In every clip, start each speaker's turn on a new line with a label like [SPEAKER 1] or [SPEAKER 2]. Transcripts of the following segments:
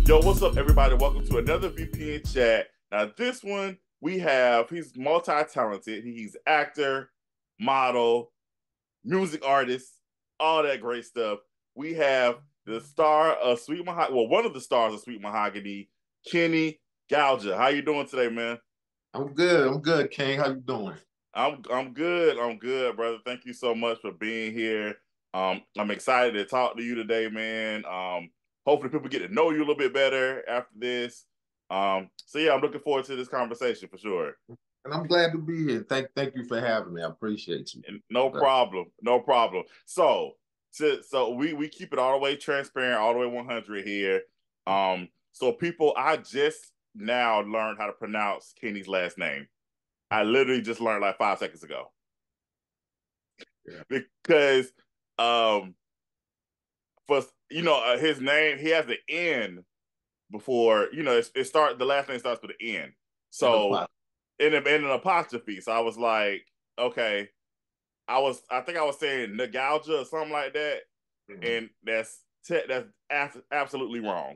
[SPEAKER 1] Yo, what's up, everybody? Welcome to another VPN chat. Now, this one he's multi-talented. He's actor, model, music artist, all that great stuff. We have the star of Sweet Mahogany, well, one of the stars of Sweet Mahogany, Kineh N'Gaojia. How you doing today, man?
[SPEAKER 2] I'm good. I'm good, King. How you doing?
[SPEAKER 1] I'm good. I'm good, brother. Thank you so much for being here. I'm excited to talk to you today, man. Hopefully people get to know you a little bit better after this. So yeah, I'm looking forward to this conversation for sure.
[SPEAKER 2] And I'm glad to be here. Thank you for having me. I appreciate you.
[SPEAKER 1] And no problem, no problem. So we keep it all the way transparent, all the way 100 here. So people, I just now learned how to pronounce Kenny's last name. I literally just learned like 5 seconds ago.
[SPEAKER 2] Yeah.
[SPEAKER 1] Because for his name, he has the N before, the last name starts with an N. So in an apostrophe. So I was like, okay. I think I was saying N'Gaojia or something like that. Mm-hmm. And that's absolutely wrong.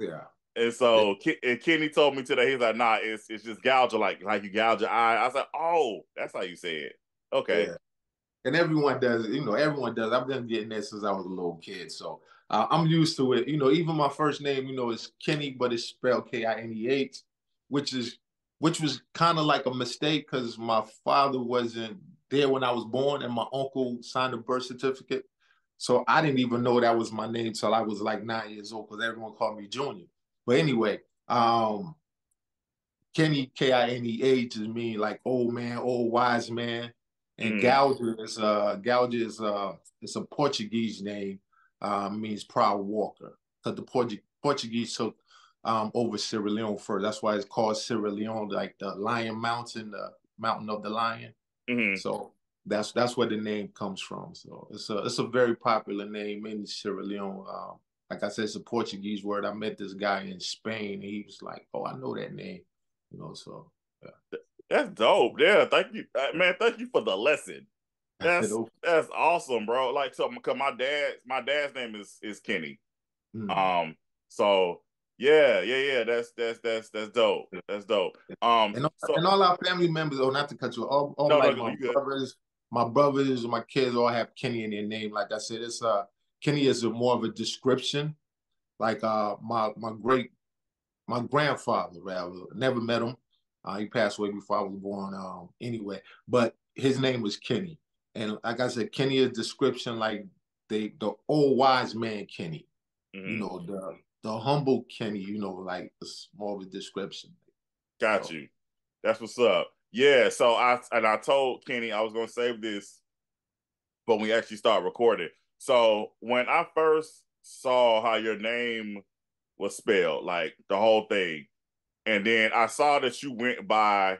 [SPEAKER 2] Yeah.
[SPEAKER 1] And so Kenny told me today, he's like, nah, it's just gouge, like you gouge your eye. I was like, oh, that's how you say it. Okay.
[SPEAKER 2] Yeah. And everyone does, everyone does. I've been getting that since I was a little kid. So I'm used to it. Even my first name, is Kenny, but it's spelled Kineh, which was kind of like a mistake because my father wasn't there when I was born and my uncle signed a birth certificate. So I didn't even know that was my name till I was like 9 years old because everyone called me Junior. But anyway, Kenny, Kineh, just mean like old man, old wise man. And N'Gaojia is a Portuguese name, means proud walker. Because the Portuguese took over Sierra Leone first. That's why it's called Sierra Leone, like the Lion Mountain, the mountain of the lion.
[SPEAKER 1] Mm-hmm.
[SPEAKER 2] So that's where the name comes from. So it's a very popular name in Sierra Leone. Like I said, it's a Portuguese word. I met this guy in Spain, and he was like, "Oh, I know that name." So yeah.
[SPEAKER 1] That's dope. Yeah, thank you, man. Thank you for the lesson. That's awesome, bro. Like, so because my dad's name is Kenny. So yeah. That's dope. That's dope.
[SPEAKER 2] And all our family members, not to cut you, my brothers, my kids all have Kenny in their name. Like I said, it's Kenny is more of a description. Like my grandfather, rather, never met him. He passed away before I was born. Anyway, but his name was Kenny, and like I said, Kenny is description like the old wise man Kenny.
[SPEAKER 1] Mm-hmm.
[SPEAKER 2] The humble Kenny. Like it's more of a description.
[SPEAKER 1] Got you. That's what's up. Yeah. So I told Kenny I was gonna save this, but we actually start recording. So when I first saw how your name was spelled, like the whole thing, and then I saw that you went by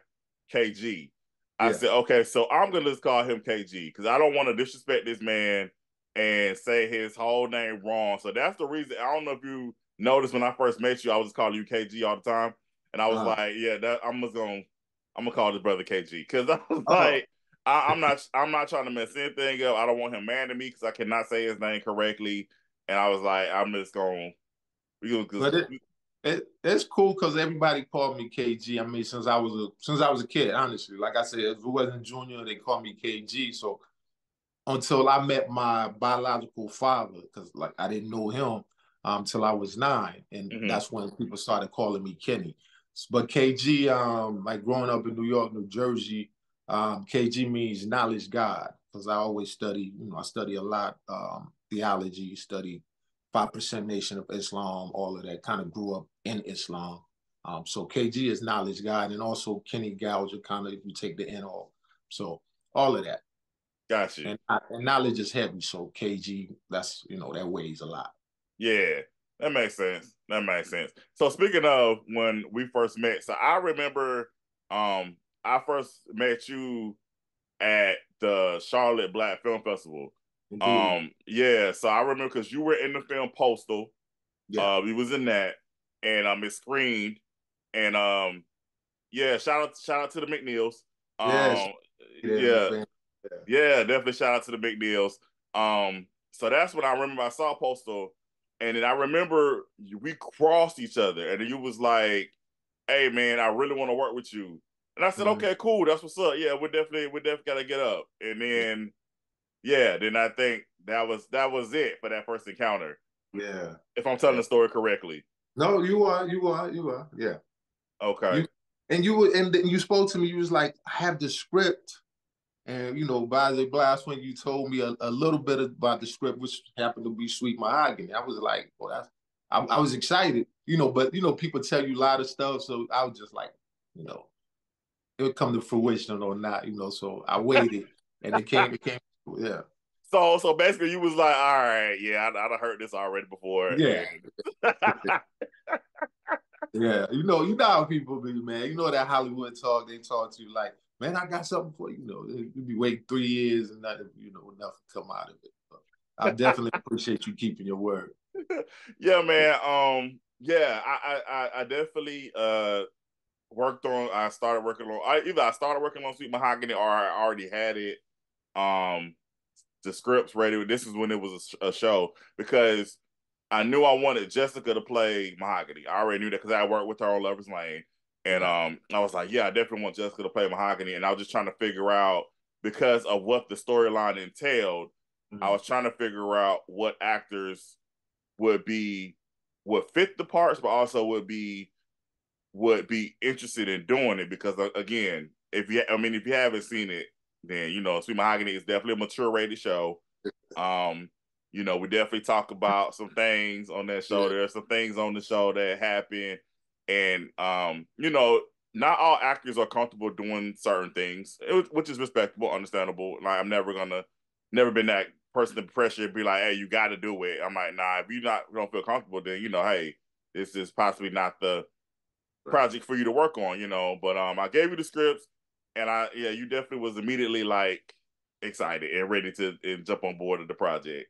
[SPEAKER 1] KG. I said, okay, so I'm gonna just call him KG because I don't want to disrespect this man and say his whole name wrong. So that's the reason. I don't know if you noticed when I first met you, I was just calling you KG all the time, and I was like, yeah, I'm gonna call this brother KG because I was like, I'm not trying to mess anything up. I don't want him mad at me because I cannot say his name correctly, and I was like, I'm just gonna.
[SPEAKER 2] It's cool because everybody called me KG. I mean, since I was a kid, honestly. Like I said, if it wasn't Junior, they called me KG. So until I met my biological father, because like I didn't know him till I was 9, and that's when people started calling me Kenny. But KG, like growing up in New York, New Jersey, KG means knowledge God because I always study. I study a lot theology, study 5% Nation of Islam, all of that. Kind of grew up in Islam. So KG is knowledge God, and also Kineh N'Gaojia, kind of if you take the N off. So all of that.
[SPEAKER 1] Got you.
[SPEAKER 2] And knowledge is heavy, so KG, that's that weighs a lot.
[SPEAKER 1] Yeah, that makes sense. So speaking of when we first met, so I remember I first met you at the Charlotte Black Film Festival. Yeah, so I remember because you were in the film Postal.
[SPEAKER 2] Yeah.
[SPEAKER 1] We was in that, and it screened, and yeah, shout out to the McNeils. Yeah, definitely shout out to the McNeils. So that's when I remember I saw Postal, And then I remember we crossed each other, and then you was like, "Hey man, I really want to work with you." And I said, "Okay, cool, that's what's up. Yeah, we definitely gotta get up." And then then I think that was it for that first encounter.
[SPEAKER 2] Yeah.
[SPEAKER 1] If I'm telling the story correctly.
[SPEAKER 2] No, you are. Yeah.
[SPEAKER 1] Okay.
[SPEAKER 2] And then you spoke to me. You was like, I have the script, and by the blast when you told me a little bit about the script, which happened to be Sweet Mahogany. I was like, well, I was excited, but people tell you a lot of stuff, so I was just like, it would come to fruition or not, So I waited, and it came. Yeah.
[SPEAKER 1] So basically, you was like, all right, yeah, I'd heard this already before.
[SPEAKER 2] Yeah.
[SPEAKER 1] And...
[SPEAKER 2] Yeah, you know how people be, man. You know that Hollywood talk. They talk to you like, man, I got something for you. You be waiting 3 years and nothing, nothing come out of it. But I definitely appreciate you keeping your word.
[SPEAKER 1] Yeah, man. Yeah, I definitely worked on. I started working on. Either I started working on Sweet Mahogany, or I already had it. The scripts ready. This is when it was a show, because I knew I wanted Jessica to play Mahogany. I already knew that because I worked with her on Lover's Lane. And I was like, yeah, I definitely want Jessica to play Mahogany. And I was just trying to figure out, because of what the storyline entailed, I was trying to figure out what actors would fit the parts, but also would be interested in doing it. Because again, if you haven't seen it, then Sweet Mahogany is definitely a mature rated show. We definitely talk about some things on that show. There are some things on the show that happen, and not all actors are comfortable doing certain things, which is respectable, understandable. Like, I'm never been that person to pressure be like, hey, you got to do it. I'm like, nah, if you don't feel comfortable, then hey, this is possibly not the project for you to work on, But I gave you the scripts, and you definitely was immediately like excited and ready to jump on board of the project.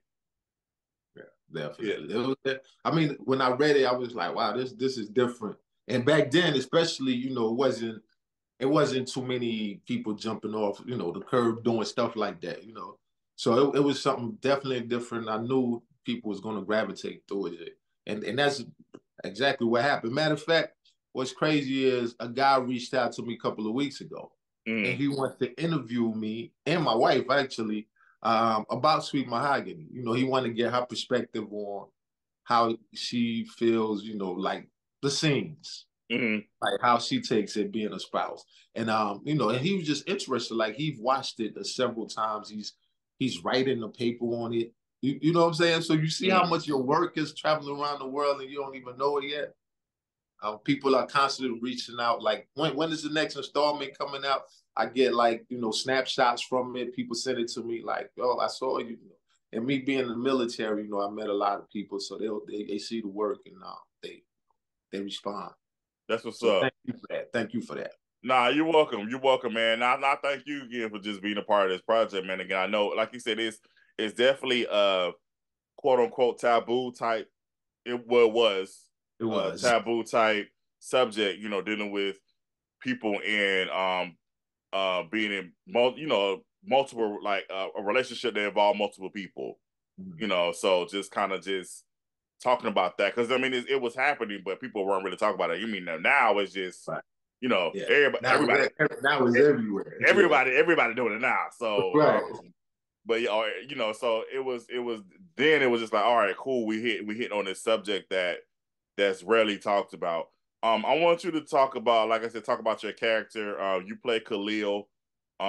[SPEAKER 2] Yeah, definitely. Yeah. I mean, when I read it, I was like, wow, this is different. And back then, especially, it wasn't too many people jumping off, the curb doing stuff like that. So it was something definitely different. I knew people was going to gravitate towards it. And that's exactly what happened. Matter of fact, what's crazy is a guy reached out to me a couple of weeks ago, and he wanted to interview me and my wife, actually, about Sweet Mahogany. He wanted to get her perspective on how she feels, like the scenes, like how she takes it being a spouse. And and he was just interested. Like, he watched it several times. He's writing the paper on it. You know what I'm saying? So you see how much your work is traveling around the world and you don't even know it yet. People are constantly reaching out. Like, when is the next installment coming out? I get, like, snapshots from it. People send it to me like, oh, I saw you. And me being in the military, I met a lot of people, so they see the work, and they respond.
[SPEAKER 1] That's what's up.
[SPEAKER 2] Thank you for that. Thank you for that.
[SPEAKER 1] Nah, you're welcome. You're welcome, man. Now, thank you again for just being a part of this project, man. Again, I know, like you said, it's definitely a quote unquote taboo type. It was taboo type subject, dealing with people and being in multiple, like a relationship that involved multiple people. So just kind of just talking about that, because it was happening, but people weren't really talking about it. You mean now it's just
[SPEAKER 2] right.
[SPEAKER 1] Everybody
[SPEAKER 2] now it's everywhere.
[SPEAKER 1] Everybody doing it now. So
[SPEAKER 2] right.
[SPEAKER 1] But so it was then it was just like, all right, cool. We hit on this subject that's rarely talked about. I want you to talk about, like I said, talk about your character. You play Khalil. What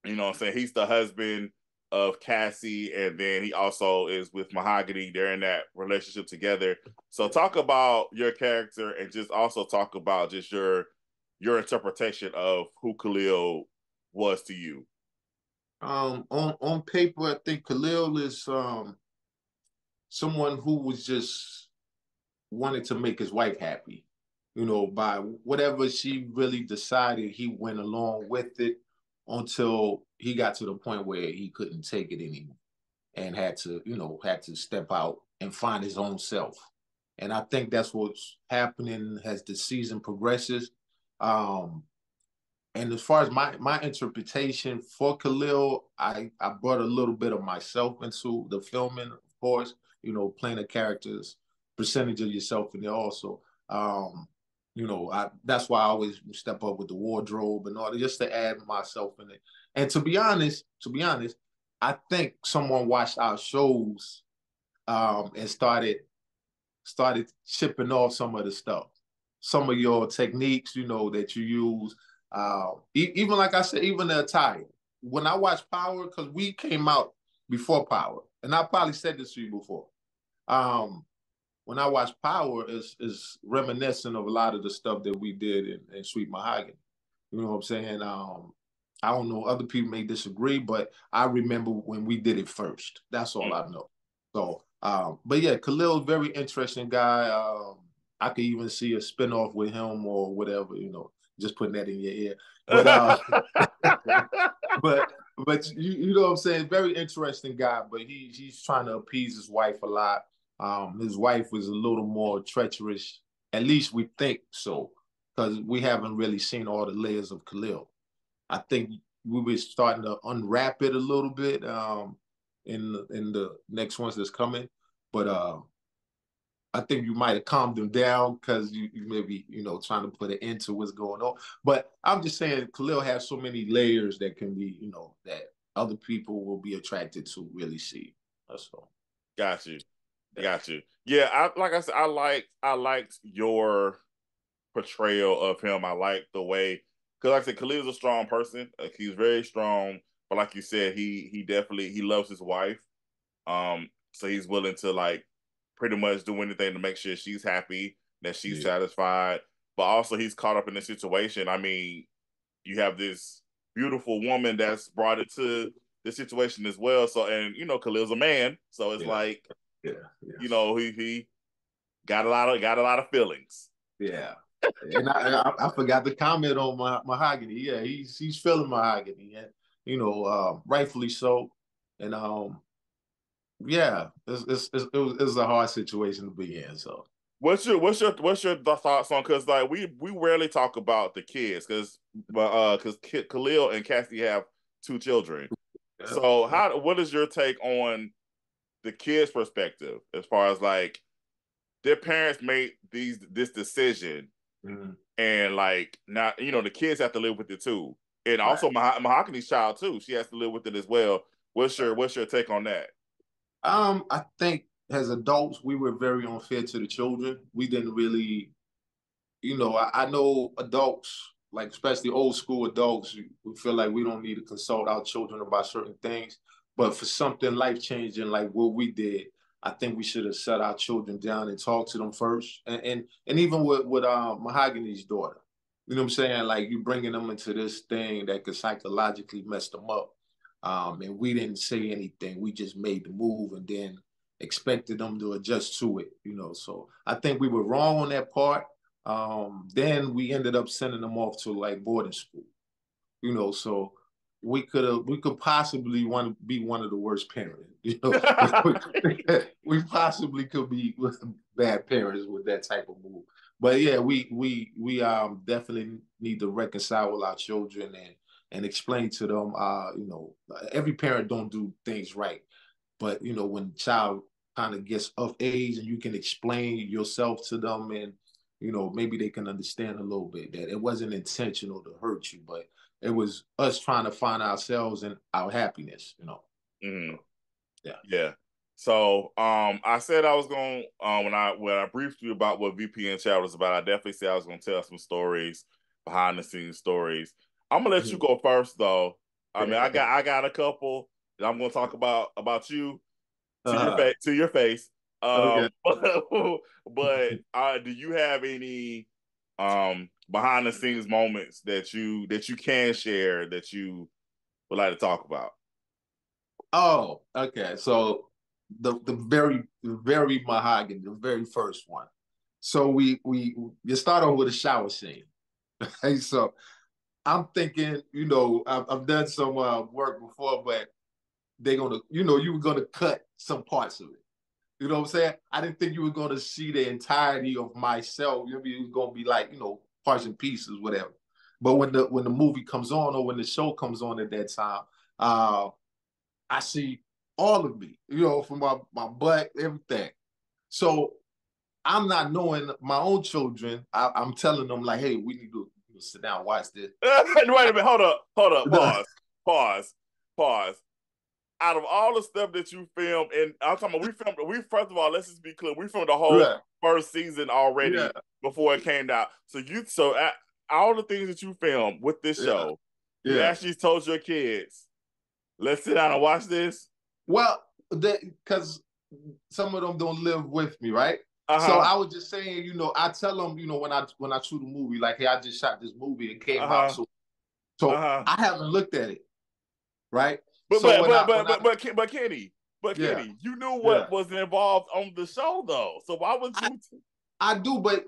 [SPEAKER 1] I'm saying, he's the husband of Cassie, and then he also is with Mahogany. They're in that relationship together. So talk about your character, and just also talk about just your interpretation of who Khalil was to you.
[SPEAKER 2] On paper, I think Khalil is someone who was just wanted to make his wife happy. By whatever she really decided, he went along with it until he got to the point where he couldn't take it anymore and had to step out and find his own self. And I think that's what's happening as the season progresses. And as far as my interpretation for Khalil, I brought a little bit of myself into the filming, of course. playing a character's percentage of yourself in there also. That's why I always step up with the wardrobe and all that, just to add myself in it. And to be honest, I think someone watched our shows and started chipping off some of the stuff, some of your techniques, that you use. Even like I said, even the attire. When I watched Power, because we came out before Power, and I probably said this to you before. When I watch Power, is reminiscent of a lot of the stuff that we did in Sweet Mahogany. You know what I'm saying? I don't know, other people may disagree, but I remember when we did it first. That's all I know. So, but yeah, Khalil, very interesting guy. I could even see a spinoff with him or whatever, just putting that in your ear. But but you know what I'm saying? Very interesting guy, but he's trying to appease his wife a lot. His wife was a little more treacherous, at least we think so, because we haven't really seen all the layers of Khalil. I think we were starting to unwrap it a little bit in the next ones that's coming, but I think you might have calmed them down because you maybe trying to put an end to what's going on. But I'm just saying, Khalil has so many layers that can be that other people will be attracted to really see. That's all.
[SPEAKER 1] Got you. Got you. Yeah, like I said, I liked your portrayal of him. I like the way, because like I said, Khalil's a strong person. He's very strong, but like you said, he definitely he loves his wife. So he's willing to like pretty much do anything to make sure she's happy, that she's satisfied. But also he's caught up in the situation. I mean, you have this beautiful woman that's brought it to the situation as well. So, and Khalil's a man, so it's like, he got a lot of feelings.
[SPEAKER 2] Yeah. And I forgot to comment on Mahogany. Yeah, he's feeling Mahogany, and rightfully so. And yeah, it was a hard situation to be in. So,
[SPEAKER 1] what's your thoughts on, because like we rarely talk about the kids, because Khalil and Cassie have 2 children. So what is your take on the kids' perspective as far as like their parents made this decision, and like now the kids have to live with it too, and also Mahogany's child too, she has to live with it as well. What's your take on that?
[SPEAKER 2] I think as adults we were very unfair to the children. We didn't really, I know adults, like especially old school adults, we feel like we don't need to consult our children about certain things. But for something life changing like what we did, I think we should have set our children down and talked to them first. And even with Mahogany's daughter, you know what I'm saying? Like you bringing them into this thing that could psychologically mess them up. And we didn't say anything. We just made the move and then expected them to adjust to it. So I think we were wrong on that part. Then we ended up sending them off to like boarding school. So we could possibly be one of the worst parents. We possibly could be bad parents with that type of move. But yeah, we definitely need to reconcile with our children and explain to them. Every parent don't do things right, but when child kind of gets of age and you can explain yourself to them, and maybe they can understand a little bit that it wasn't intentional to hurt you, but it was us trying to find ourselves and our happiness.
[SPEAKER 1] Mm-hmm.
[SPEAKER 2] Yeah.
[SPEAKER 1] Yeah. So I said I was going when I briefed you about what VPN chat was about, I definitely said I was gonna tell some stories, behind the scenes stories. I'm gonna let you go first though. I mean, I got a couple that I'm gonna talk about you to your face.
[SPEAKER 2] Okay.
[SPEAKER 1] But do you have any behind the scenes moments that you can share that you would like to talk about?
[SPEAKER 2] Oh, okay. So the very Mahogany, the very first one. So we you start off with a shower scene. Hey, so I'm thinking, I've done some work before, but they're gonna, you were gonna cut some parts of it. You know what I'm saying? I didn't think you were gonna see the entirety of myself. It was gonna be like, parts and pieces, whatever. But when the movie comes on or when the show comes on at that time, I see all of me, from my butt, everything. So I'm not knowing my own children. I'm telling them like, hey, we need to sit down, watch this.
[SPEAKER 1] Wait a minute, hold up, pause. Out of all the stuff that you filmed, and I'm talking about, we first of all, let's just be clear, we filmed the whole first season already before it came out. So all the things that you filmed with this show, you actually told your kids, let's sit down and watch this.
[SPEAKER 2] Well, because some of them don't live with me, right? So I was just saying, I tell them, when I shoot a movie, like, hey, I just shot this movie, it came out, so I haven't looked at it, right?
[SPEAKER 1] But Kenny, you knew what was involved on the show though. So why would you?
[SPEAKER 2] I do, but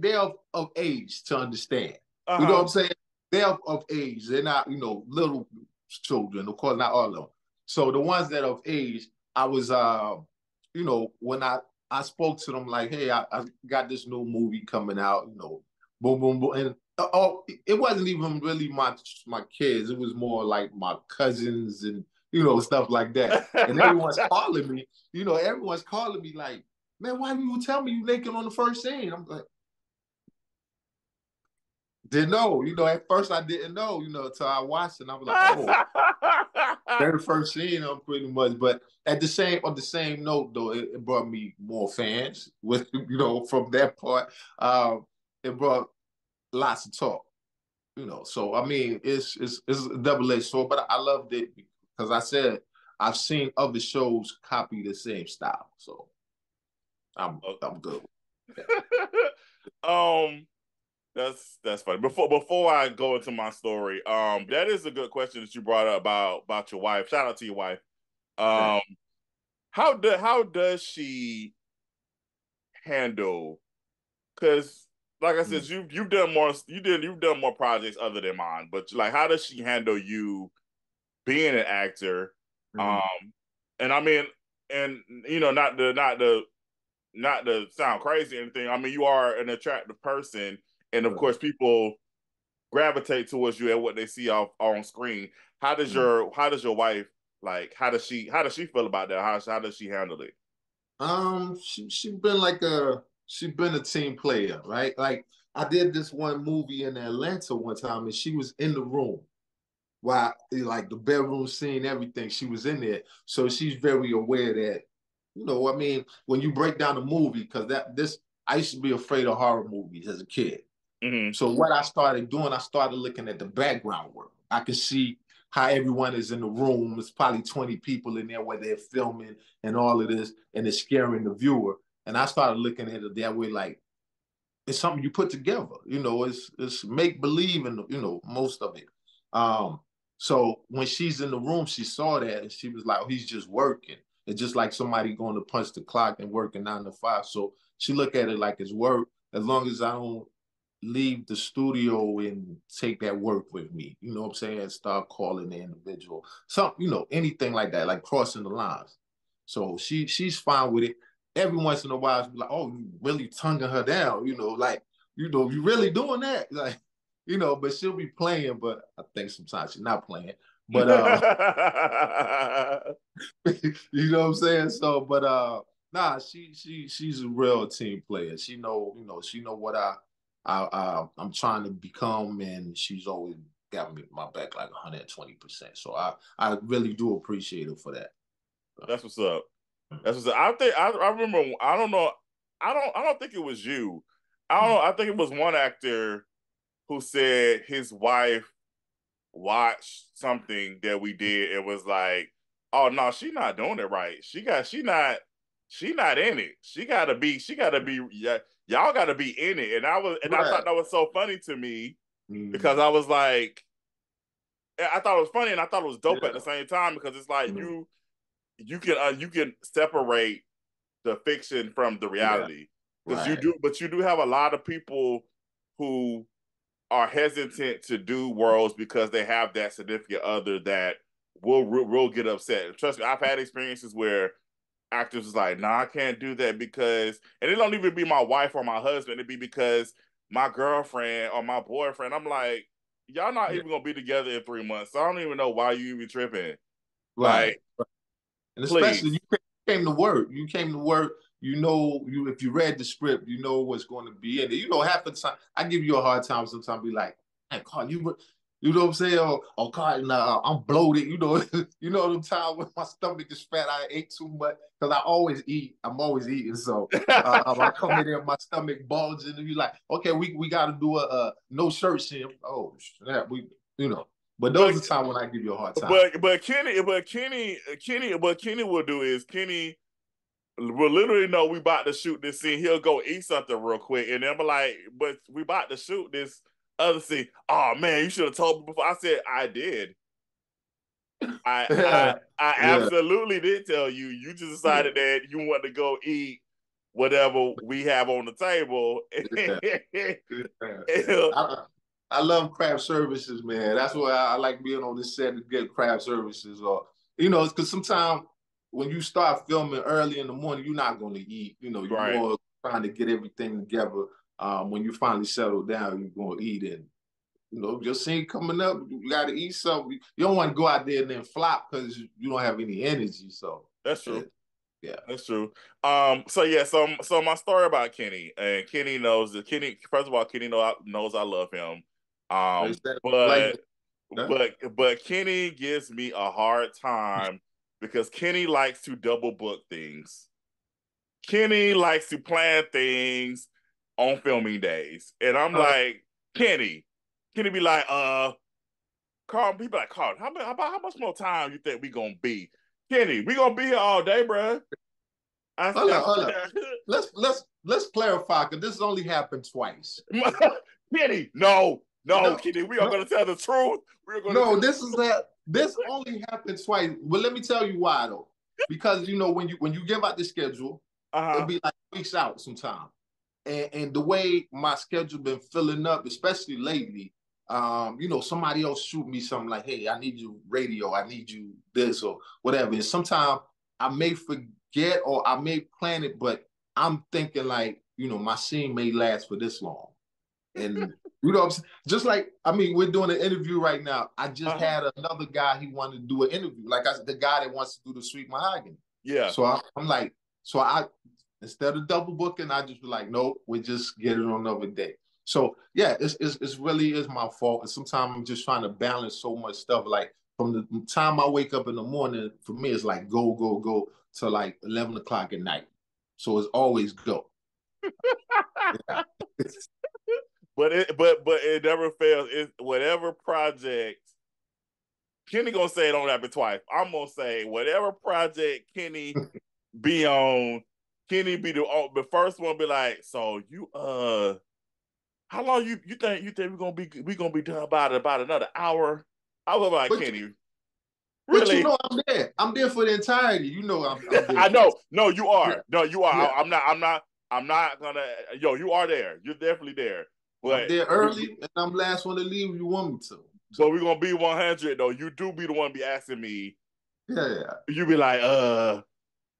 [SPEAKER 2] they're of age to understand. You know what I'm saying? They're of age. They're not, little children. Of course, not all of them. So the ones that are of age, I was, when I spoke to them like, hey, I got this new movie coming out, boom, boom, boom, and it wasn't even really my kids. It was more like my cousins and stuff like that. And everyone's calling me. Everyone's calling me like, man, why didn't you tell me you naked on the first scene? I'm like, didn't know. At first I didn't know. Until I watched it, and I was like, oh, very first scene, I'm pretty much. But on the same note, though, it brought me more fans. With from that part, it brought lots of talk. So I mean, it's a double-edged sword, but I loved it because I said I've seen other shows copy the same style, so I'm good.
[SPEAKER 1] That's funny. Before I go into my story, that is a good question that you brought up about your wife. Shout out to your wife. How does she handle? Because like I said, you've done more projects other than mine, but like, how does she handle you being an actor? And I mean, and not to sound crazy or anything. I mean, you are an attractive person, and of course, people gravitate towards you and what they see on screen. How does your wife, like? How does she feel about that? How does she handle it?
[SPEAKER 2] She been a team player, right? Like, I did this one movie in Atlanta one time, and she was in the room while, like, the bedroom scene, everything. She was in there, so she's very aware that, I mean, when you break down the movie, because I used to be afraid of horror movies as a kid. So what I started doing, I started looking at the background work. I could see how everyone is in the room. There's probably 20 people in there where they're filming and all of this, and it's scaring the viewer. And I started looking at it that way, like, it's something you put together. It's make believe in most of it. So when she's in the room, she saw that and she was like, oh, he's just working. It's just like somebody going to punch the clock and working 9 to 5. So she looked at it like it's work, as long as I don't leave the studio and take that work with me. You know what I'm saying? Start calling the individual. Anything like that, like crossing the lines. So she's fine with it. Every once in a while, she'll be like, oh, you really tonguing her down, like, you really doing that? Like, but she'll be playing, but I think sometimes she's not playing. But you know what I'm saying? So, but nah, she's a real team player. She know what I'm trying to become, and she's always got me my back like 120%. So I really do appreciate her for that.
[SPEAKER 1] That's what's up. That's what's up. I remember. I don't know. I don't think it was you. I don't know. I think it was one actor who said his wife watched something that we did and was like, "Oh no, she's not doing it right. She not in it. She gotta be. Yeah, y'all gotta be in it." And I thought that was so funny to me because I was like, I thought it was funny and I thought it was dope at the same time because it's like you can separate the fiction from the reality because you do have a lot of people who are hesitant to do worlds because they have that significant other that will get upset. Trust me, I've had experiences where actors is like, "Nah, I can't do that because," and it don't even be my wife or my husband. It'd be because my girlfriend or my boyfriend. I'm like, y'all not even gonna be together in 3 months. So I don't even know why you even tripping.
[SPEAKER 2] Right.
[SPEAKER 1] Like,
[SPEAKER 2] And especially
[SPEAKER 1] Please.
[SPEAKER 2] you came to work. You came to work. You know, if you read the script, you know what's going to be in it. You know, half the time I give you a hard time. Sometimes be like, "Man, Carl, you know what I'm saying? Or Carl, nah, I'm bloated." You know, you know the time when my stomach is fat. I ate too much because I always eat. I'm always eating. So I come in there, my stomach bulging, and you like, okay, we got to do a no shirt scene. Oh, snap, you know. But those are
[SPEAKER 1] but
[SPEAKER 2] the time when I give you a hard time.
[SPEAKER 1] Kenny will do is Kenny will literally know we about to shoot this scene. He'll go eat something real quick, and then I'm like, but we about to shoot this other scene. Oh man, you should have told me before. I said I did.
[SPEAKER 2] Yeah,
[SPEAKER 1] I
[SPEAKER 2] yeah,
[SPEAKER 1] absolutely did tell you. You just decided that you want to go eat whatever we have on the table.
[SPEAKER 2] yeah. I love craft services, man. That's why I like being on this set to get craft services, or you know, because sometimes when you start filming early in the morning, you're not going to eat. You know, you're
[SPEAKER 1] Right.
[SPEAKER 2] more trying to get everything together. When you finally settle down, you're going to eat, and you know, your scene coming up, you got to eat something. You don't want to go out there and then flop because you don't have any energy. So,
[SPEAKER 1] That's
[SPEAKER 2] yeah,
[SPEAKER 1] true.
[SPEAKER 2] yeah.
[SPEAKER 1] That's true. So yeah, so my story about Kenny, and Kenny knows that Kenny. First of all, Kenny knows I love him.
[SPEAKER 2] Like
[SPEAKER 1] But
[SPEAKER 2] that.
[SPEAKER 1] Kenny gives me a hard time because Kenny likes to double book things. Kenny likes to plan things on filming days, and I'm
[SPEAKER 2] Uh,
[SPEAKER 1] like, Kenny be like, Carl, people like Carl, how much more time you think we gonna be? Kenny, we gonna be here all day, bro.
[SPEAKER 2] hold
[SPEAKER 1] I
[SPEAKER 2] up, hold up. Let's clarify because this only happened twice.
[SPEAKER 1] Kenny, no,
[SPEAKER 2] No,
[SPEAKER 1] Kenny, we are
[SPEAKER 2] no,
[SPEAKER 1] gonna tell the truth. We're gonna
[SPEAKER 2] no.
[SPEAKER 1] tell.
[SPEAKER 2] This only happened twice. But let me tell you why though. Because you know when you give out the schedule, it'll
[SPEAKER 1] Uh-huh.
[SPEAKER 2] be like weeks out sometime. And the way my schedule been filling up, especially lately, you know, somebody else shoot me something like, "Hey, I need you radio, I need you this or whatever." And sometimes I may forget or I may plan it, but I'm thinking like, you know, my scene may last for this long. And you know what I'm saying? Just like, I mean, we're doing an interview right now. I just
[SPEAKER 1] Uh-huh.
[SPEAKER 2] had another guy, he wanted to do an interview. Like I said, the guy that wants to do the Sweet Mahogany.
[SPEAKER 1] Yeah.
[SPEAKER 2] So I'm like, so I instead of double booking, I just be like, no, we just get it on another day. So yeah, it's really is my fault. And sometimes I'm just trying to balance so much stuff. Like from the time I wake up in the morning, for me, it's like go, go, go to like 11 o'clock at night. So it's always go. Yeah.
[SPEAKER 1] But it never fails. It whatever project Kenny gonna say it don't happen twice. I'm gonna say whatever project Kenny be on, Kenny be the first one be like, so you how long you think we gonna be done about another hour? I was like
[SPEAKER 2] But
[SPEAKER 1] Kenny,
[SPEAKER 2] but you
[SPEAKER 1] really?
[SPEAKER 2] know I'm there. I'm there for the entirety. You know I'm there.
[SPEAKER 1] I know. No, you
[SPEAKER 2] Yeah,
[SPEAKER 1] are. No, you are.
[SPEAKER 2] yeah.
[SPEAKER 1] I'm not gonna. Yo, you are there. You're definitely there.
[SPEAKER 2] I'm
[SPEAKER 1] But
[SPEAKER 2] there early and I'm last one to leave if you want me to.
[SPEAKER 1] but
[SPEAKER 2] So
[SPEAKER 1] we're gonna be 100 though. You do be the one be asking me.
[SPEAKER 2] yeah, yeah.
[SPEAKER 1] You be like,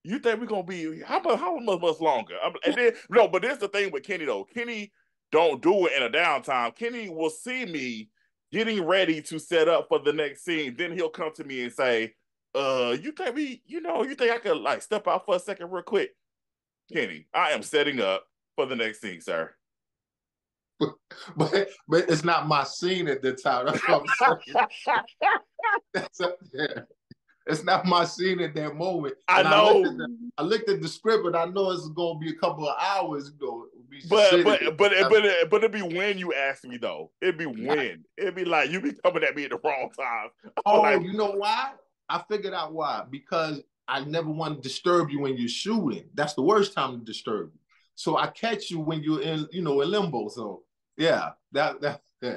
[SPEAKER 1] you think we're gonna be how much longer? And then no, but there's the thing with Kenny though. Kenny don't do it in a downtime. Kenny will see me getting ready to set up for the next scene. Then he'll come to me and say, you think you think I could like step out for a second real quick? Kenny, I am setting up for the next scene, sir.
[SPEAKER 2] But it's not my scene at the time. That's what I'm saying. That's up there. It's not my scene at that moment.
[SPEAKER 1] I
[SPEAKER 2] And
[SPEAKER 1] know,
[SPEAKER 2] I looked at the script, and I know it's gonna be a couple of hours. You know, we just
[SPEAKER 1] but
[SPEAKER 2] sitting
[SPEAKER 1] but
[SPEAKER 2] there.
[SPEAKER 1] but but it'd be when you ask me though. It'd be when. It'd be like you be coming at me at the wrong time. I'm
[SPEAKER 2] Oh,
[SPEAKER 1] like,
[SPEAKER 2] you know why? I figured out why. Because I never want to disturb you when you're shooting. That's the worst time to disturb you. So I catch you when you're in, you know, in limbo. So yeah, that yeah.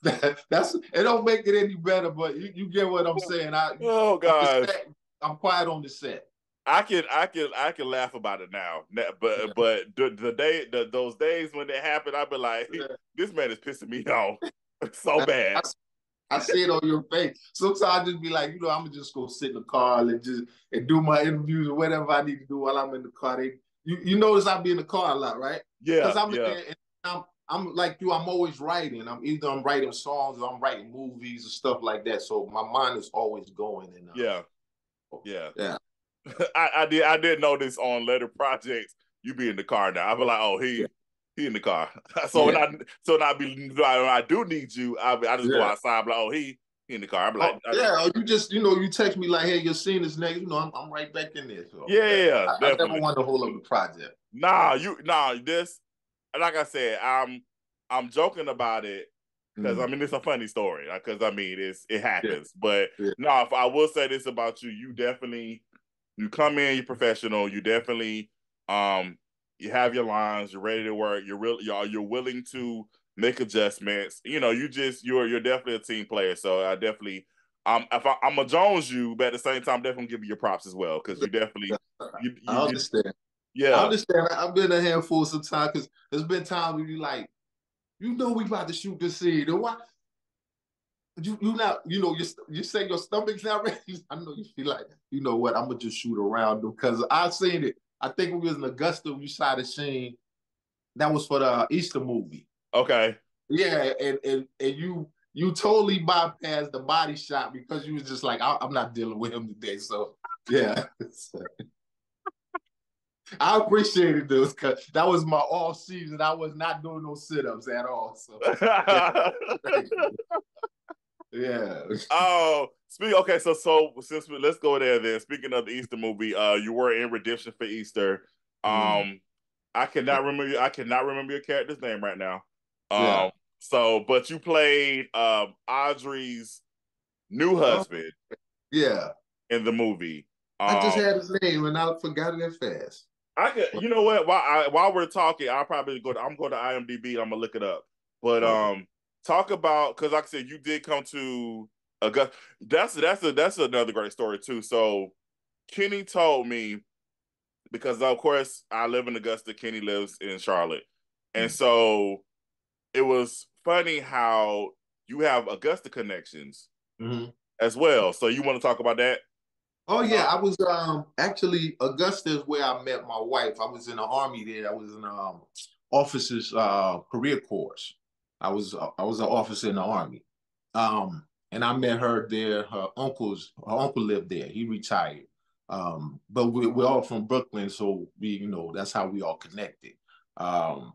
[SPEAKER 2] That's it. Don't make it any better, but you get what I'm saying.
[SPEAKER 1] oh
[SPEAKER 2] On the
[SPEAKER 1] gosh.
[SPEAKER 2] set, I'm quiet on the set.
[SPEAKER 1] I can laugh about it now, but those days when it happened, I'd be like, this man is pissing me off so
[SPEAKER 2] I,
[SPEAKER 1] bad.
[SPEAKER 2] I see it on your face. Sometimes I just be like, you know, I'm just gonna sit in the car and do my interviews or whatever I need to do while I'm in the car. You notice I be in the car a lot, right? Because
[SPEAKER 1] Yeah,
[SPEAKER 2] I'm in
[SPEAKER 1] yeah,
[SPEAKER 2] there and I'm like you. I'm always writing. I'm writing songs or I'm writing movies and stuff like that. So my mind is always going. And
[SPEAKER 1] yeah. Yeah.
[SPEAKER 2] Yeah.
[SPEAKER 1] I did notice on later projects you be in the car now. I be like, oh,
[SPEAKER 2] Yeah.
[SPEAKER 1] he in the car. So
[SPEAKER 2] Yeah.
[SPEAKER 1] when I do need you, I just go
[SPEAKER 2] Yeah.
[SPEAKER 1] outside. I'm like, oh, he in the car. I'm
[SPEAKER 2] Oh,
[SPEAKER 1] like,
[SPEAKER 2] yeah, you just, you text me like, hey, you're seeing this next, I'm right back in there. So
[SPEAKER 1] yeah,
[SPEAKER 2] yeah,
[SPEAKER 1] yeah,
[SPEAKER 2] I never
[SPEAKER 1] definitely.
[SPEAKER 2] wanted to hold up a project.
[SPEAKER 1] This, like I said, I'm joking about it because I
[SPEAKER 2] Mm.
[SPEAKER 1] mean it's a funny story. Because I mean it
[SPEAKER 2] Yeah.
[SPEAKER 1] happens. But
[SPEAKER 2] Yeah.
[SPEAKER 1] no, if I will say this about you, you come in, you're professional. You definitely you have your lines. You're ready to work. You're willing to make adjustments. You're definitely a team player. So I definitely I'm a Jones you, but at the same time, definitely give you your props as well because you definitely
[SPEAKER 2] I understand. I
[SPEAKER 1] yeah.
[SPEAKER 2] understand. I've been a handful sometimes because there's been times where you like, we about to shoot this scene. And why you not, you say your stomach's not ready. I know you feel like, you know what, I'm gonna just shoot around them because I seen it. I think we was in Augusta, we shot a scene that was for the Easter movie.
[SPEAKER 1] Okay.
[SPEAKER 2] Yeah, and you totally bypassed the body shot because you was just like, I'm not dealing with him today. So yeah. I appreciated this because that was my off season. I was not doing no sit-ups at all. So yeah. Yeah.
[SPEAKER 1] Oh, okay. So since let's go there then. Speaking of the Easter movie, you were in Redemption for Easter.
[SPEAKER 2] Mm.
[SPEAKER 1] Um, I cannot remember your character's name right now.
[SPEAKER 2] Yeah.
[SPEAKER 1] But you played Audrey's new
[SPEAKER 2] Oh,
[SPEAKER 1] husband
[SPEAKER 2] yeah.
[SPEAKER 1] in the movie.
[SPEAKER 2] I just
[SPEAKER 1] Um,
[SPEAKER 2] had his name and I forgot it fast.
[SPEAKER 1] I could, you know what? While we're talking, I'll probably go. I'm going to IMDb. I'm gonna look it up. But
[SPEAKER 2] Okay.
[SPEAKER 1] talk about because, like I said, you did come to Augusta. That's another great story too. So Kenny told me because of course I live in Augusta. Kenny lives in Charlotte, and
[SPEAKER 2] Mm.
[SPEAKER 1] so it was funny how you have Augusta connections
[SPEAKER 2] Mm-hmm.
[SPEAKER 1] as well. So you want to talk about that?
[SPEAKER 2] Oh yeah, I was actually Augusta is where I met my wife. I was in the army there. I was in officers career course. I was an officer in the army. And I met her there. Her uncle lived there. He retired. But we're all from Brooklyn, so that's how we all connected. Um,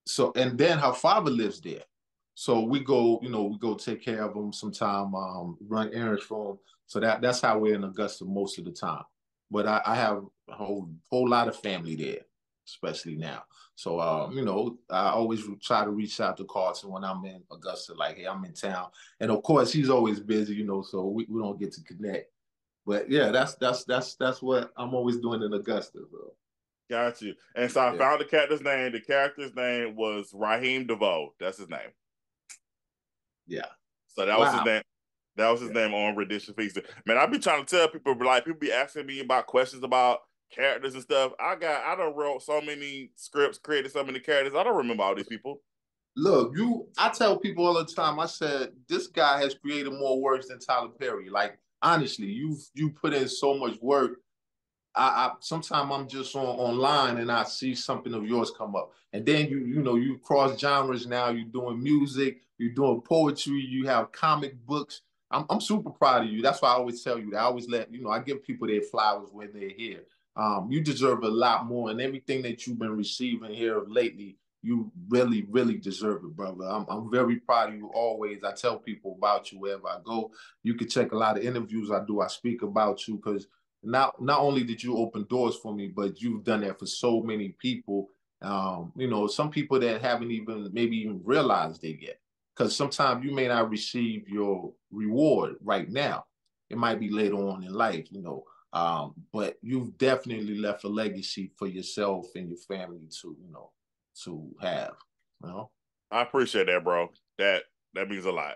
[SPEAKER 2] so and then her father lives there. So we go take care of him sometime, run errands for him. So that's how we're in Augusta most of the time. But I have a whole lot of family there, especially now. So I always try to reach out to Carson when I'm in Augusta, like, hey, I'm in town. And of course he's always busy, so we don't get to connect. But yeah, that's what I'm always doing in Augusta. So
[SPEAKER 1] Got you. And so I
[SPEAKER 2] yeah.
[SPEAKER 1] found the character's name. The character's name was Raheem DeVoe. That's his name.
[SPEAKER 2] Yeah.
[SPEAKER 1] So that was his
[SPEAKER 2] Wow.
[SPEAKER 1] name. That was his
[SPEAKER 2] Yeah.
[SPEAKER 1] name on Redemption Feast. Man, I be trying to tell people, but like people be asking me about questions about characters and stuff. I don't wrote so many scripts, created so many characters. I don't remember all these people.
[SPEAKER 2] Look, I tell people all the time, I said, this guy has created more works than Tyler Perry. Like, honestly, you put in so much work. I sometimes I'm just online and I see something of yours come up. And then you cross genres now, you're doing music, you're doing poetry, you have comic books. I'm super proud of you. That's why I always tell you that. I always I give people their flowers when they're here. You deserve a lot more, and everything that you've been receiving here lately, you really, really deserve it, brother. I'm very proud of you always. I tell people about you wherever I go. You can check a lot of interviews I do. I speak about you because not only did you open doors for me, but you've done that for so many people. Some people that haven't even maybe even realized they get. Because sometimes you may not receive your reward right now. It might be later on in life. But you've definitely left a legacy for yourself and your family to have. You know?
[SPEAKER 1] I appreciate that, bro. That means a lot.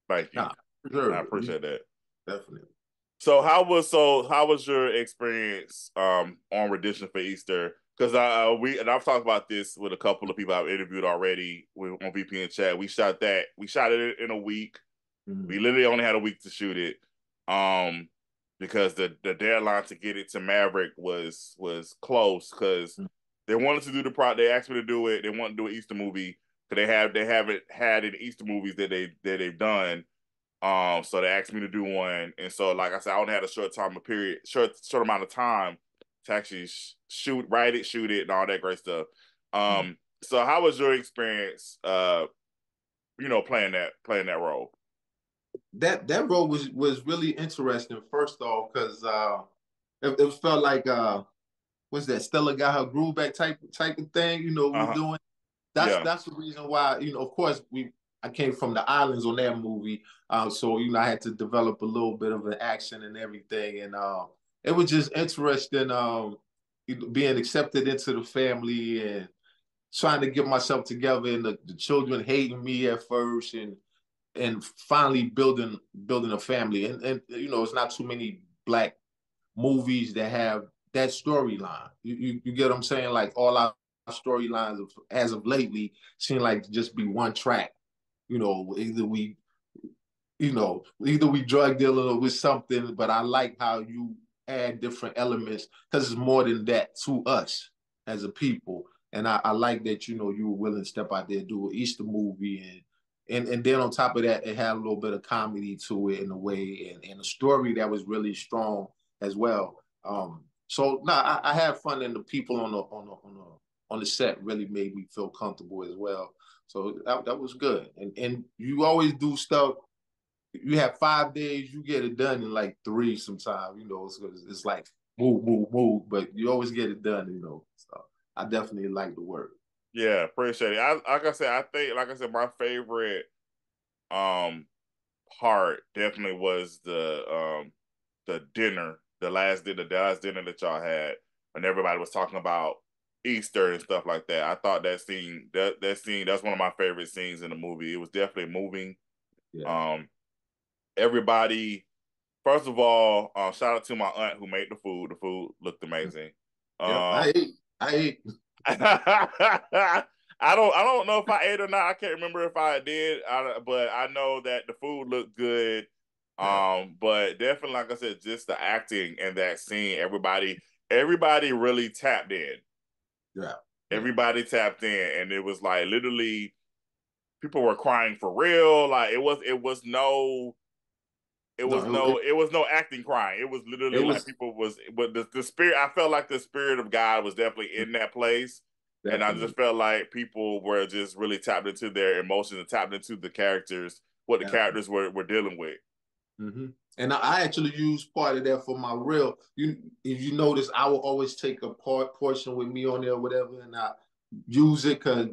[SPEAKER 1] Thank you.
[SPEAKER 2] Nah,
[SPEAKER 1] I
[SPEAKER 2] preserve it.
[SPEAKER 1] appreciate that.
[SPEAKER 2] Definitely.
[SPEAKER 1] So how was your experience on Redemption for Easter? Because I've talked about this with a couple of people I've interviewed already on VPN chat. We shot it in a week. We
[SPEAKER 2] Mm-hmm.
[SPEAKER 1] literally only had a week to shoot it. Because the deadline to get it to Maverick was close because they wanted to do they asked me to do it. They wanted to do an Easter movie because they haven't had any Easter movies that they've done. So they asked me to do one, and so like I said, I only had a short amount of time to actually write it, shoot it, and all that great stuff. So how was your experience? Playing that role.
[SPEAKER 2] That role was really interesting. First off, because it felt like what's that? Stella got her groove back type of thing. We're doing.
[SPEAKER 1] Yeah.
[SPEAKER 2] That's the reason why. Of course, I came from the islands on that movie, so I had to develop a little bit of an accent and everything, and it was just interesting. Being accepted into the family and trying to get myself together, and the children hating me at first, and finally building a family. And it's not too many Black movies that have that storyline. You get what I'm saying? Like all our storylines as of lately seem like to just be one track. Either we drug dealing or with something, but I like how you add different elements because it's more than that to us as a people. And I like that, you were willing to step out there and do an Easter movie, and then on top of that, it had a little bit of comedy to it in a way, and a story that was really strong as well. So no, I had fun, and the people on the set really made me feel comfortable as well. So that was good. And you always do stuff. You have 5 days, you get it done in like 3 sometimes. It's like move, move, move, but you always get it done. So I definitely like the work.
[SPEAKER 1] Yeah, appreciate it. Like I said, my favorite part definitely was the dinner, the last dinner that y'all had when everybody was talking about Easter and stuff like that. I thought that scene, that's one of my favorite scenes in the movie. It was definitely moving.
[SPEAKER 2] Yeah.
[SPEAKER 1] Everybody, first of all, shout out to my aunt who made the food. The food looked amazing.
[SPEAKER 2] Yep. I ate.
[SPEAKER 1] I don't know if I ate or not. I can't remember if I did, but I know that the food looked good.
[SPEAKER 2] Yeah.
[SPEAKER 1] But definitely, like I said, just the acting and that scene, everybody really tapped in.
[SPEAKER 2] Yeah.
[SPEAKER 1] Everybody tapped in, and it was like literally people were crying for real. Like
[SPEAKER 2] No,
[SPEAKER 1] it was no acting crying. It was
[SPEAKER 2] it
[SPEAKER 1] literally like
[SPEAKER 2] was
[SPEAKER 1] people was, but the spirit. I felt like the spirit of God was definitely in that place, and I just
[SPEAKER 2] definitely.
[SPEAKER 1] felt like people were just really tapped into their emotions and tapped into the characters, what the
[SPEAKER 2] Definitely.
[SPEAKER 1] characters were dealing with.
[SPEAKER 2] Mm-hmm. And I actually use part of that for my reel. If you notice, I will always take a portion with me on there, or whatever, and I use it because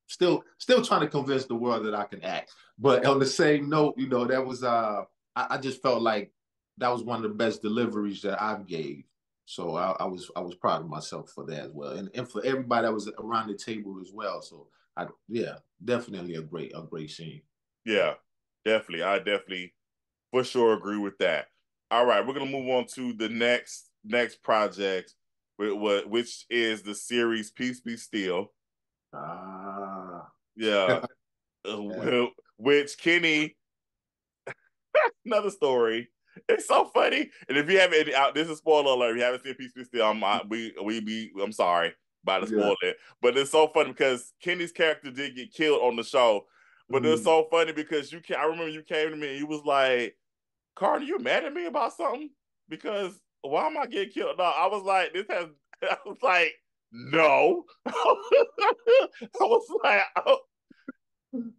[SPEAKER 2] still trying to convince the world that I can act. But on the same note, that was I just felt like that was one of the best deliveries that I've gave. So I was proud of myself for that as well, and for everybody that was around the table as well. So yeah, definitely a great scene.
[SPEAKER 1] Yeah, definitely. I definitely for sure agree with that. All right, we're gonna move on to the next project, which is the series Peace Be Still.
[SPEAKER 2] Ah.
[SPEAKER 1] Yeah,
[SPEAKER 2] Yeah.
[SPEAKER 1] which Kineh, another story. It's so funny. And if you haven't, this is spoiler alert. If you haven't seen Peace Be Still, I'm sorry about to
[SPEAKER 2] Yeah.
[SPEAKER 1] spoil it. But it's so funny because Kenny's character did get killed on the show. But it's
[SPEAKER 2] Mm.
[SPEAKER 1] so funny because I remember you came to me and you was like, Carter, you mad at me about something? Because why am I getting killed? No, I was like, I was like, no. I was like, oh.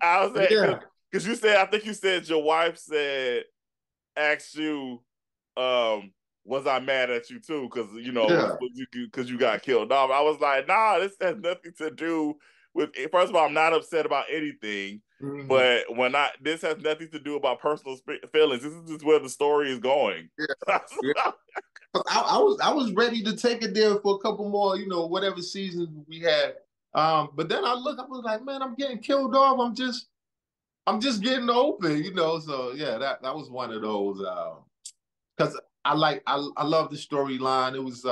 [SPEAKER 1] I was like,
[SPEAKER 2] Yeah.
[SPEAKER 1] because I think you said your wife asked you, was I mad at you too? Because
[SPEAKER 2] Yeah.
[SPEAKER 1] because you got killed. No, I was like, nah, this has nothing to do with. First of all, I'm not upset about anything,
[SPEAKER 2] Mm.
[SPEAKER 1] but this has nothing to do about personal feelings. This is just where the story is going.
[SPEAKER 2] Yeah. Yeah. I was ready to take it there for a couple more, whatever seasons we had. But then I was like, man, I'm getting killed off. I'm just getting open. So yeah, that was one of those. Because I love the storyline. It was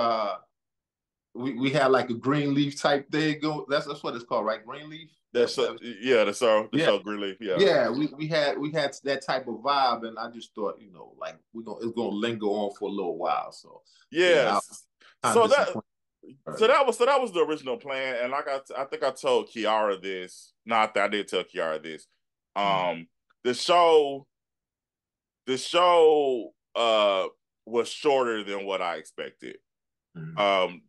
[SPEAKER 2] we had like a Greenleaf type thing going. That's what it's called, right? Greenleaf.
[SPEAKER 1] Yeah, the
[SPEAKER 2] Yeah.
[SPEAKER 1] show Greenleaf. Yeah,
[SPEAKER 2] Yeah, we had that type of vibe, and I just thought, like it's gonna linger on for a little while. So yeah,
[SPEAKER 1] yes.
[SPEAKER 2] I'm
[SPEAKER 1] So
[SPEAKER 2] disappointed.
[SPEAKER 1] that was the original plan, and like I think I told Kiara this. Not that I did tell Kiara this.
[SPEAKER 2] Mm.
[SPEAKER 1] The show. the show was shorter than what I expected.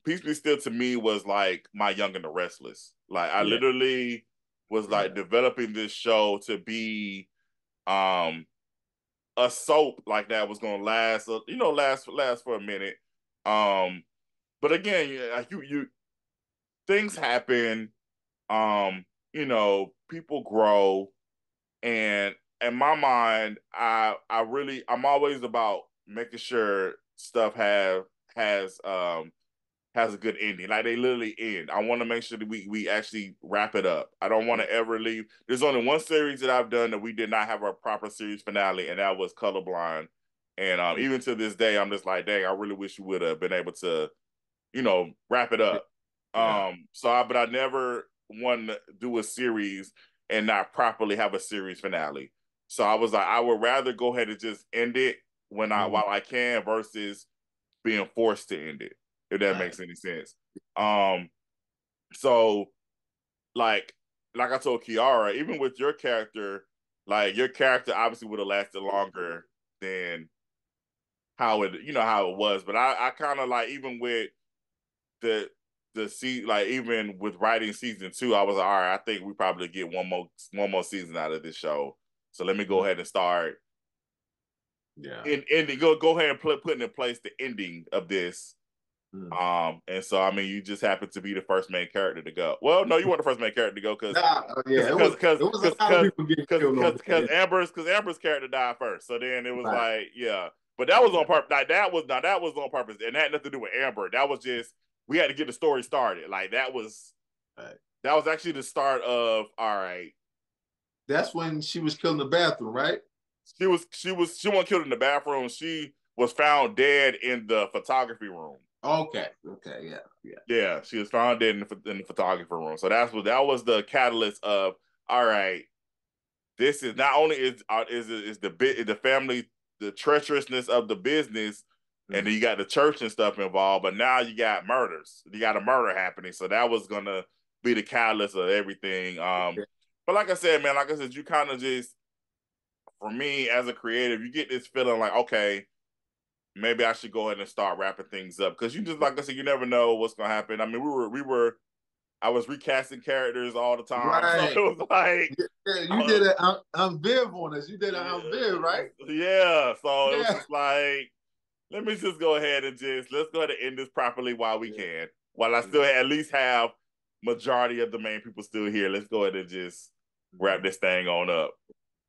[SPEAKER 1] Peace Be Still to me was like My Young and the Restless. Like I literally was like developing this show to be a soap like that was gonna last, last for a minute. But again, like you things happen. People grow, and in my mind, I'm always about making sure stuff has a good ending. Like they literally end. I want to make sure that we actually wrap it up. I don't want to ever leave. There's only one series that I've done that we did not have a proper series finale, and that was Colorblind. And even to this day, I'm just like, dang, I really wish you would have been able to, wrap it up. But I never want to do a series and not properly have a series finale. So I was like, I would rather go ahead and just end it while I can versus being forced to end it, if that makes any sense. So like I told Kiara, even with your character, like your character obviously would have lasted longer than how it was. But I kind of like, even with even with writing season 2, I was like, all right, I think we probably get one more season out of this show. So let me go ahead and start. And go ahead and putting in place the ending of this. And so I mean, you just happened to be the first main character to go. Well, no, you weren't the first main character to go because
[SPEAKER 2] it was a lot of people getting killed on
[SPEAKER 1] because Amber's character died first. So then it was like, yeah. But that was on purpose. Like that was on purpose, and that had nothing to do with Amber. That was just, we had to get the story started. Like that was actually the start of, all right.
[SPEAKER 2] That's when she was killed in the bathroom, right?
[SPEAKER 1] She wasn't killed in the bathroom. She was found dead in the photography room.
[SPEAKER 2] Okay.
[SPEAKER 1] Yeah. She was found dead in the photography room. So that was the catalyst of, all right, this is not only is the family, the treacherousness of the business, and then you got the church and stuff involved, but now you got murders. You got a murder happening. So that was gonna be the catalyst of everything. But like I said, man, you kind of just, for me as a creative, you get this feeling like, okay, maybe I should go ahead and start wrapping things up, because you just, like I said, you never know what's gonna happen. I mean, I was recasting characters all the time,
[SPEAKER 2] right.
[SPEAKER 1] So it was like,
[SPEAKER 2] you did it. I'm Viv on us. You did it. I'm Viv, right?
[SPEAKER 1] Yeah. So it was just like, let me just go ahead and let's go ahead and end this properly while we can, while I still at least have majority of the main people still here. Let's go ahead and just wrap this thing on up.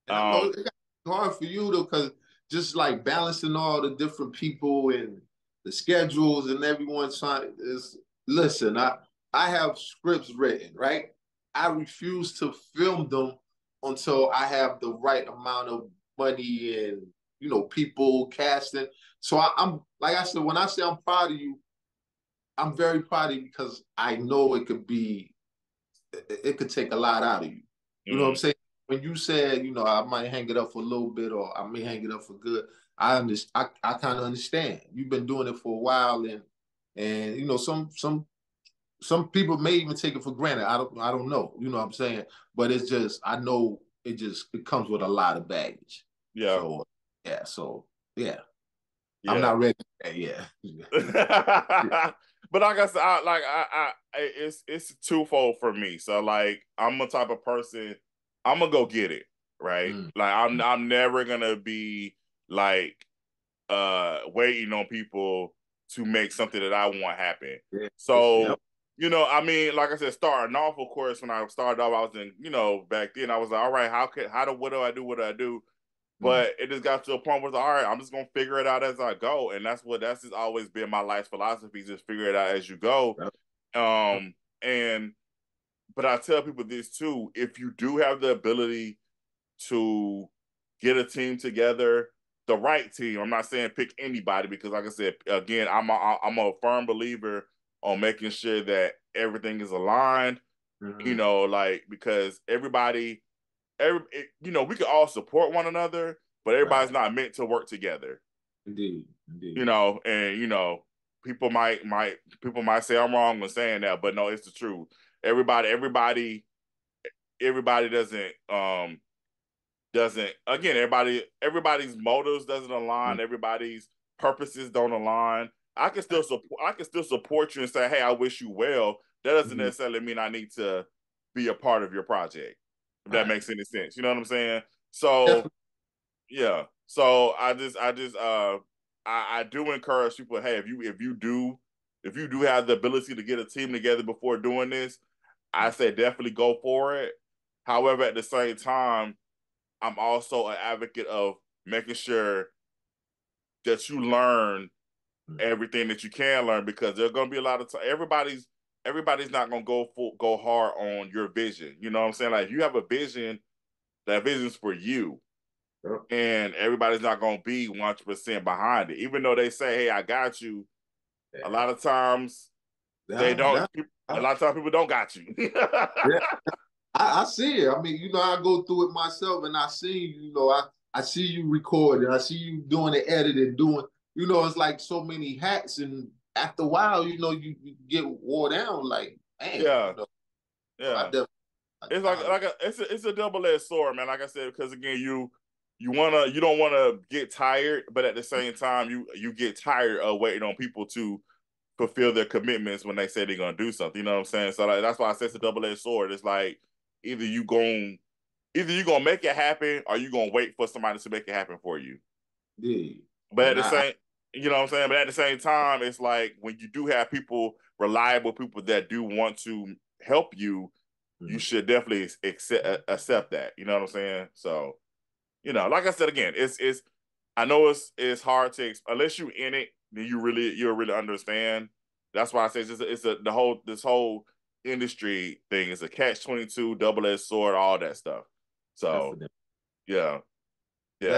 [SPEAKER 2] And I know it got hard for you though, because just like balancing all the different people and the schedules and everyone's trying is, listen, I have scripts written, right? I refuse to film them until I have the right amount of money and people casting. So I'm like I said, when I say I'm proud of you, I'm very proud of you because I know it could take a lot out of you. You know what I'm saying? When you said, I might hang it up for a little bit or I may hang it up for good, I kind of understand. You've been doing it for a while, and some people may even take it for granted. I don't know. You know what I'm saying? But it's just, I know it comes with a lot of baggage.
[SPEAKER 1] Yeah.
[SPEAKER 2] So yeah. I'm not ready yet.
[SPEAKER 1] But like I said, it's twofold for me. So like, I'm the type of person, I'm gonna go get it, right? Like I'm never gonna be like waiting on people to make something that I want happen. So I mean, like I said, starting off, of course, when I started off, I was in, back then I was like, all right, what do I do? What do I do? But it just got to a point where, all right, I'm just gonna figure it out as I go, and that's just always been my life philosophy: just figure it out as you go. And but I tell people this too: if you do have the ability to get a team together, the right team. I'm not saying pick anybody, because, like I said, again, I'm a firm believer on making sure that everything is aligned. Because everybody. We can all support one another, but everybody's not meant to work together.
[SPEAKER 2] Indeed.
[SPEAKER 1] And people might say I'm wrong when saying that, but no, it's the truth. Everybody doesn't doesn't, again, everybody's motives doesn't align, everybody's purposes don't align. I can still support you and say, hey, I wish you well. That doesn't necessarily mean I need to be a part of your project, if that makes any sense. You know what I'm saying? So yeah. So I do encourage people, hey, if you do have the ability to get a team together before doing this, I say definitely go for it. However, at the same time, I'm also an advocate of making sure that you learn everything that you can learn, because there's going to be a lot of time. Everybody's not going to go hard on your vision. You know what I'm saying? Like, if you have a vision, that vision's for you. Yep. And everybody's not going to be 100% behind it. Even though they say, hey, I got you, a lot of times they don't. A lot of times people don't got you.
[SPEAKER 2] Yeah. I see it. I mean, you know, I go through it myself, and I see, you know, I see you recording, I see you doing the editing, you know, it's like so many hats, and after a while, you know, you get wore down. Like, man,
[SPEAKER 1] yeah,
[SPEAKER 2] you know,
[SPEAKER 1] yeah.
[SPEAKER 2] So
[SPEAKER 1] it's a double-edged sword, man. Like I said, because again, you don't want to get tired, but at the same time, you get tired of waiting on people to fulfill their commitments when they say they're gonna do something. You know what I'm saying? So like, that's why I say it's a double-edged sword. It's like either you gonna make it happen, or you gonna wait for somebody to make it happen for you.
[SPEAKER 2] Yeah.
[SPEAKER 1] But at the same, you know what I'm saying? But at the same time, it's like when you do have reliable people that do want to help you, you should definitely accept that. You know what I'm saying? So, you know, like I said again, it's I know it's hard to, unless you in it, then you'll really understand. That's why I say this whole industry thing is a catch-22, double-edged sword, all that stuff. So definitely. Yeah.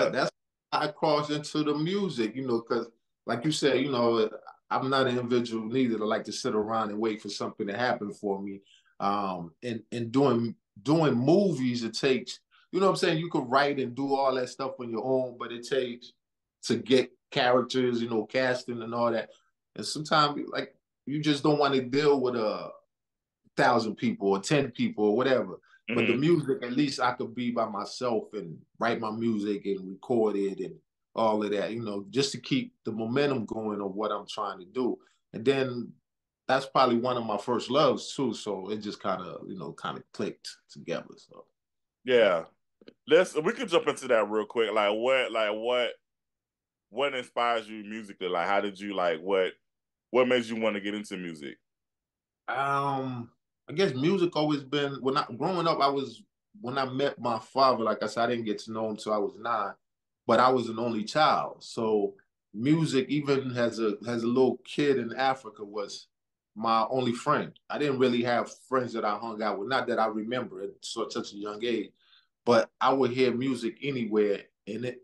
[SPEAKER 2] That's how I cross into the music, you know, because like you said, you know, I'm not an individual neither to like to sit around and wait for something to happen for me. And doing movies, it takes, you know what I'm saying? You could write and do all that stuff on your own, but it takes to get characters, you know, casting and all that. And sometimes like you just don't want to deal with 1,000 people or 10 people or whatever. But the music, at least I could be by myself and write my music and record it and all of that, you know, just to keep the momentum going of what I'm trying to do. And then that's probably one of my first loves too. So it just kind of, you know, kind of clicked together. So
[SPEAKER 1] yeah. We could jump into that real quick. Like what inspires you musically? Like how did you what made you want to get into music?
[SPEAKER 2] I guess music always been, growing up, when I met my father, like I said, I didn't get to know him till I was 9, but I was an only child. So music, even as a little kid in Africa, was my only friend. I didn't really have friends that I hung out with, not that I remember at such a young age, but I would hear music anywhere, and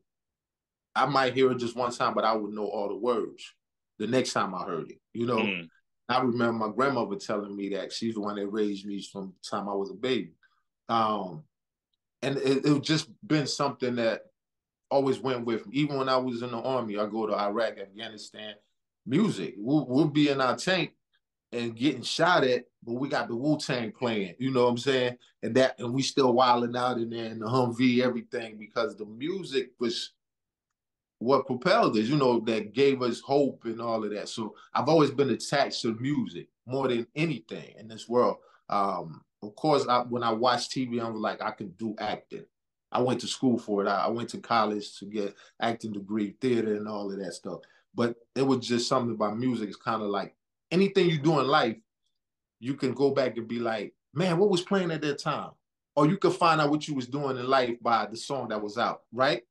[SPEAKER 2] I might hear it just one time, but I would know all the words the next time I heard it, you know? I remember my grandmother telling me that she's the one that raised me from the time I was a baby. And it just been something that always went with me. Even when I was in the army, I go to Iraq, Afghanistan, music. We'll be in our tank and getting shot at, but we got the Wu-Tang playing, you know what I'm saying? And we still wilding out in there in the Humvee, everything, because the music was what propelled us, you know, that gave us hope and all of that. So I've always been attached to music more than anything in this world. Of course, when I watch TV, I'm like, I can do acting. I went to school for it. I went to college to get acting degree, theater, and all of that stuff. But it was just something about music. It's kind of like anything you do in life, you can go back and be like, man, what was playing at that time? Or you could find out what you was doing in life by the song that was out, right?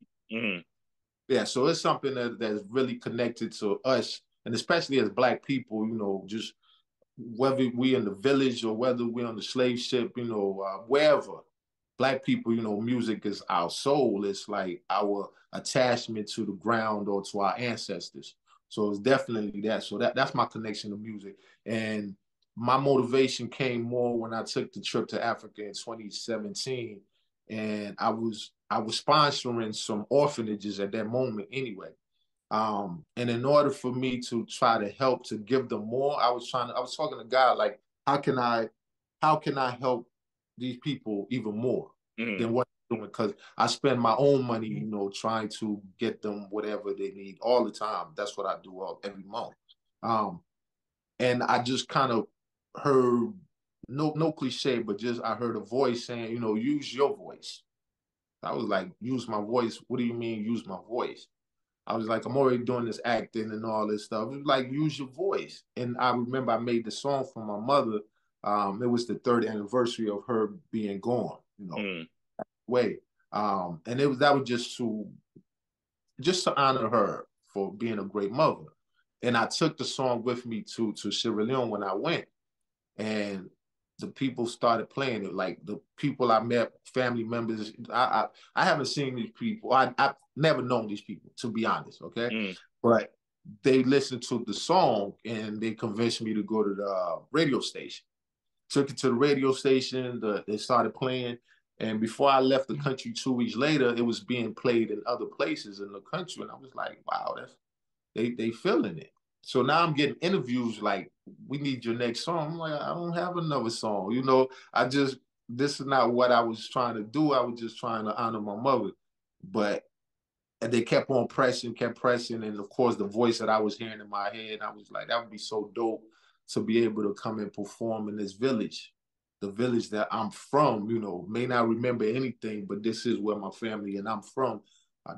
[SPEAKER 2] Yeah, so it's something that's really connected to us, and especially as Black people, you know, just whether we in the village or whether we're on the slave ship, you know, wherever, Black people, you know, music is our soul. It's like our attachment to the ground or to our ancestors. So it's definitely that. So that's my connection to music. And my motivation came more when I took the trip to Africa in 2017, and I was sponsoring some orphanages at that moment anyway. And in order for me to try to help to give them more, I was talking to God, like, how can I help these people even more than what doing, because I spend my own money, you know, trying to get them whatever they need all the time. That's what I do every month. And I just kind of heard, no cliche, but just I heard a voice saying, you know, use your voice. I was like, use my voice? What do you mean use my voice? I was like, I'm already doing this acting and all this stuff. It was like, use your voice. And I remember I made the song for my mother. It was the 3rd anniversary of her being gone, you know, way. And that was just to honor her for being a great mother. And I took the song with me to Sierra Leone when I went, and the people started playing it. Like the people I met, family members. I haven't seen these people. I've never known these people, to be honest. Okay, but they listened to the song and they convinced me to go to the radio station. Took it to the radio station. They started playing. And before I left the country 2 weeks later, it was being played in other places in the country. And I was like, wow, they feeling it. So now I'm getting interviews like, we need your next song. I'm like, I don't have another song. You know, this is not what I was trying to do. I was just trying to honor my mother. But and they kept on pressing, kept pressing. And of course, the voice that I was hearing in my head, I was like, that would be so dope to be able to come and perform in this village, the village that I'm from, you know, may not remember anything, but this is where my family and I'm from.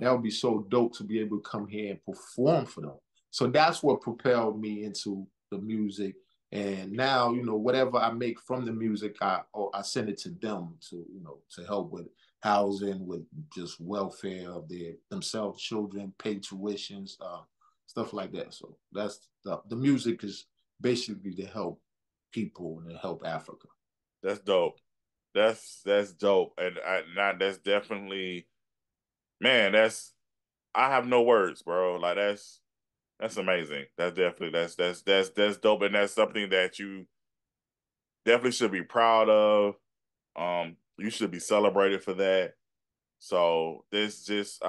[SPEAKER 2] That would be so dope to be able to come here and perform for them. So that's what propelled me into the music. And now, you know, whatever I make from the music, I send it to them to, you know, to help with housing, with just welfare of themselves, children, pay tuitions, stuff like that. So that's the music is basically to help people and to help Africa.
[SPEAKER 1] That's dope. That's dope, and that's definitely, man. I have no words, bro. Like that's amazing. That's definitely that's dope, and that's something that you definitely should be proud of. You should be celebrated for that. So this just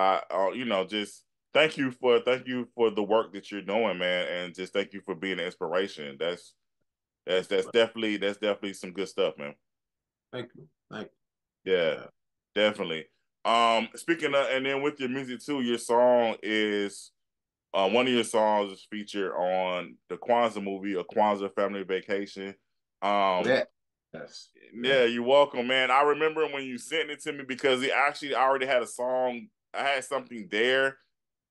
[SPEAKER 1] you know, just thank you for the work that you're doing, man, and just thank you for being an inspiration. That's definitely some good stuff, man.
[SPEAKER 2] Thank you. Thank you.
[SPEAKER 1] Yeah, definitely. Speaking of, and then with your music too, your song is one of your songs is featured on the Kwanzaa movie, A Kwanzaa Family Vacation.
[SPEAKER 2] That, yes.
[SPEAKER 1] Yeah, you're welcome, man. I remember when you sent it to me because he actually already had a song. I had something there,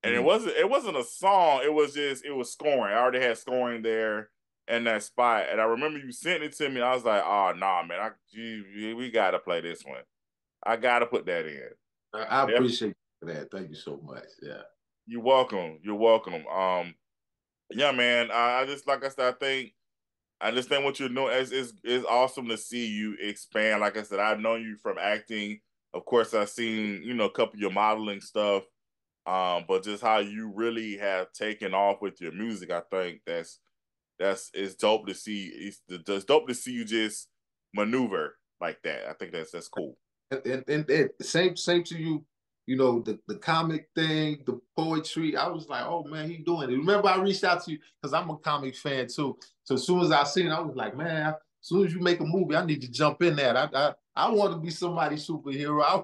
[SPEAKER 1] and it wasn't a song. It was scoring. I already had scoring there in that spot, and I remember you sent it to me. I was like, oh nah, man, we gotta play this one. I gotta put that in.
[SPEAKER 2] I appreciate that. Thank you so much. Yeah.
[SPEAKER 1] You're welcome. You're welcome. Yeah, man. I just like I said, I understand what you're doing. It's awesome to see you expand. Like I said, I've known you from acting. Of course, I've seen, you know, a couple of your modeling stuff. But just how you really have taken off with your music, I think it's dope to see. It's dope to see you just maneuver like that. I think that's cool.
[SPEAKER 2] And same to you, you know, the comic thing, the poetry. I was like, oh man, he doing it. Remember, I reached out to you because I'm a comic fan too. So as soon as I seen it, I was like, man, as soon as you make a movie, I need to jump in there. I want to be somebody's superhero. I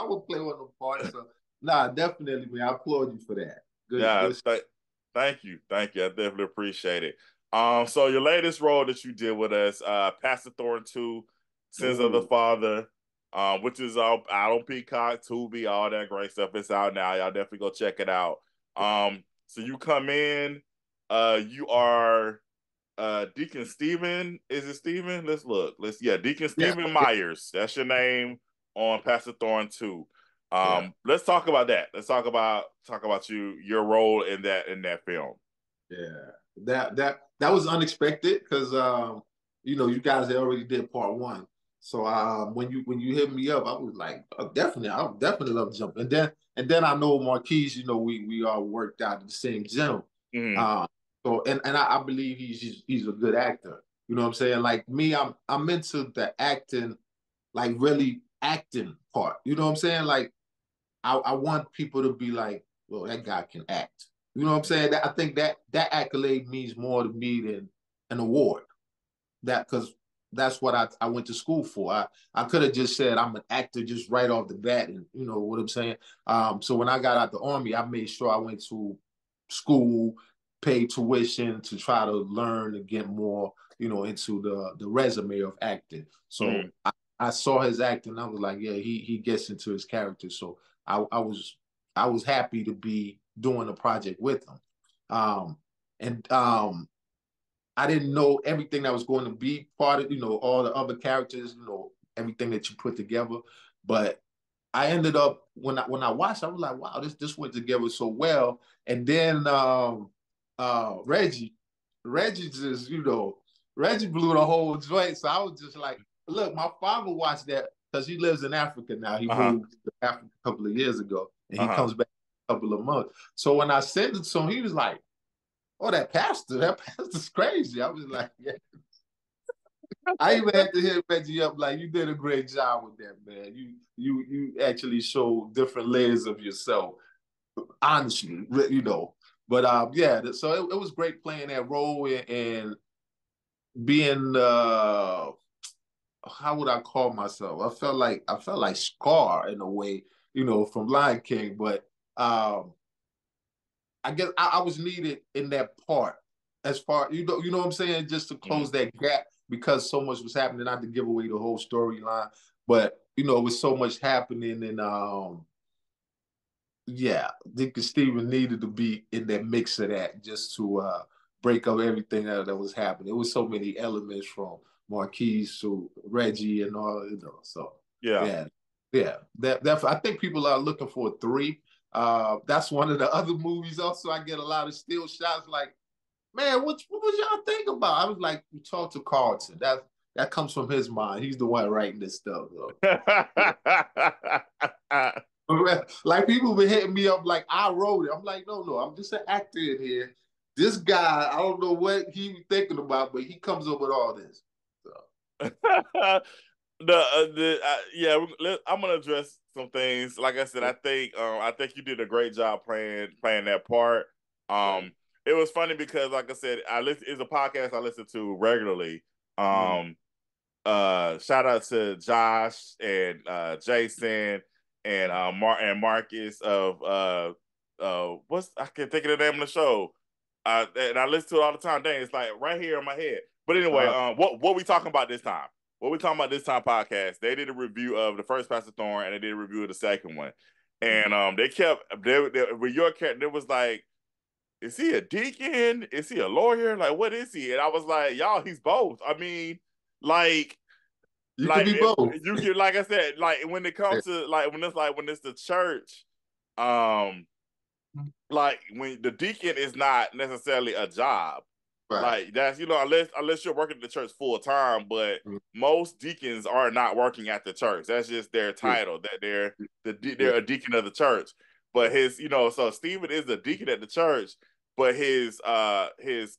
[SPEAKER 2] would play one of the parts. So nah, definitely, man. I applaud you for that. Good,
[SPEAKER 1] Yeah,
[SPEAKER 2] good.
[SPEAKER 1] thank you. Thank you. I definitely appreciate it. So your latest role that you did with us, Pastor Thorne 2, Sins of the Father, which is out on Peacock, Tubi, all that great stuff. It's out now. Y'all definitely go check it out. So you come in, you are Deacon Stephen. Is it Stephen? Let's look. Deacon Stephen Myers. That's your name on Pastor Thorne 2. Let's talk about that. Let's talk about your role in that film.
[SPEAKER 2] Yeah, that was unexpected because you know, you guys had already did part one. So when you hit me up, I was like, oh, definitely, I would definitely love to jump. And then I know Marquise, you know, we all worked out in the same gym. So and I believe he's a good actor. You know what I'm saying? Like me, I'm into the acting, like really acting part. You know what I'm saying? Like I want people to be like, well, that guy can act. You know what I'm saying? I think that accolade means more to me than an award. That because that's what I went to school for. I could have just said I'm an actor just right off the bat, and you know what I'm saying. So when I got out the army, I made sure I went to school, paid tuition to try to learn and get more, you know, into the resume of acting. So I saw his acting. I was like, yeah, he gets into his character. So I was happy to be doing a project with him. And I didn't know everything that was going to be part of, you know, all the other characters, you know, everything that you put together. But I ended up when I watched, I was like, wow, this went together so well. And then Reggie just, you know, Reggie blew the whole joint. So I was just like, look, my father watched that because he lives in Africa now. He moved to Africa a couple of years ago, and he comes back in a couple of months. So when I sent it to him, he was like, oh, that pastor's crazy. I was like, yeah. I even had to hit Reggie up like, you did a great job with that, man. You actually showed different layers of yourself, honestly, you know. But yeah, so it was great playing that role and being how would I call myself? I felt like Scar in a way, you know, from Lion King, but I guess I was needed in that part as far you know what I'm saying, just to close that gap because so much was happening. Not to give away the whole storyline, but you know, with so much happening, and yeah, I think Steven needed to be in that mix of that just to break up everything that was happening. It was so many elements from Marquise to Reggie and all, you know. So yeah, yeah. That I think people are looking for a 3. That's one of the other movies. Also, I get a lot of still shots like, man, what was y'all think about? I was like, we talked to Carlton. That comes from his mind. He's the one writing this stuff, though. Like people been hitting me up like I wrote it. I'm like, no, I'm just an actor in here. This guy, I don't know what he was thinking about, but he comes up with all this. So.
[SPEAKER 1] Yeah, I'm gonna address some things. Like I said, I think you did a great job playing that part. It was funny because, like I said, it's a podcast I listen to regularly. Shout out to Josh and Jason and Marcus of I can't think of the name of the show. And I listen to it all the time. Dang, it's like right here in my head. But anyway, what we talking about this time? What we talking about this time podcast? They did a review of the first Pastor Thorne, and they did a review of the second one. And they kept with your character. There was like, is he a deacon? Is he a lawyer? Like, what is he? And I was like, y'all, he's both. I mean, like
[SPEAKER 2] you can be both.
[SPEAKER 1] You can, like I said, like when it comes to when it's the church, like when the deacon is not necessarily a job. Right. Like that's, you know, unless you're working at the church full time, but most deacons are not working at the church. That's just their title, that they're a deacon of the church. But his, you know, so Stephen is a deacon at the church, but his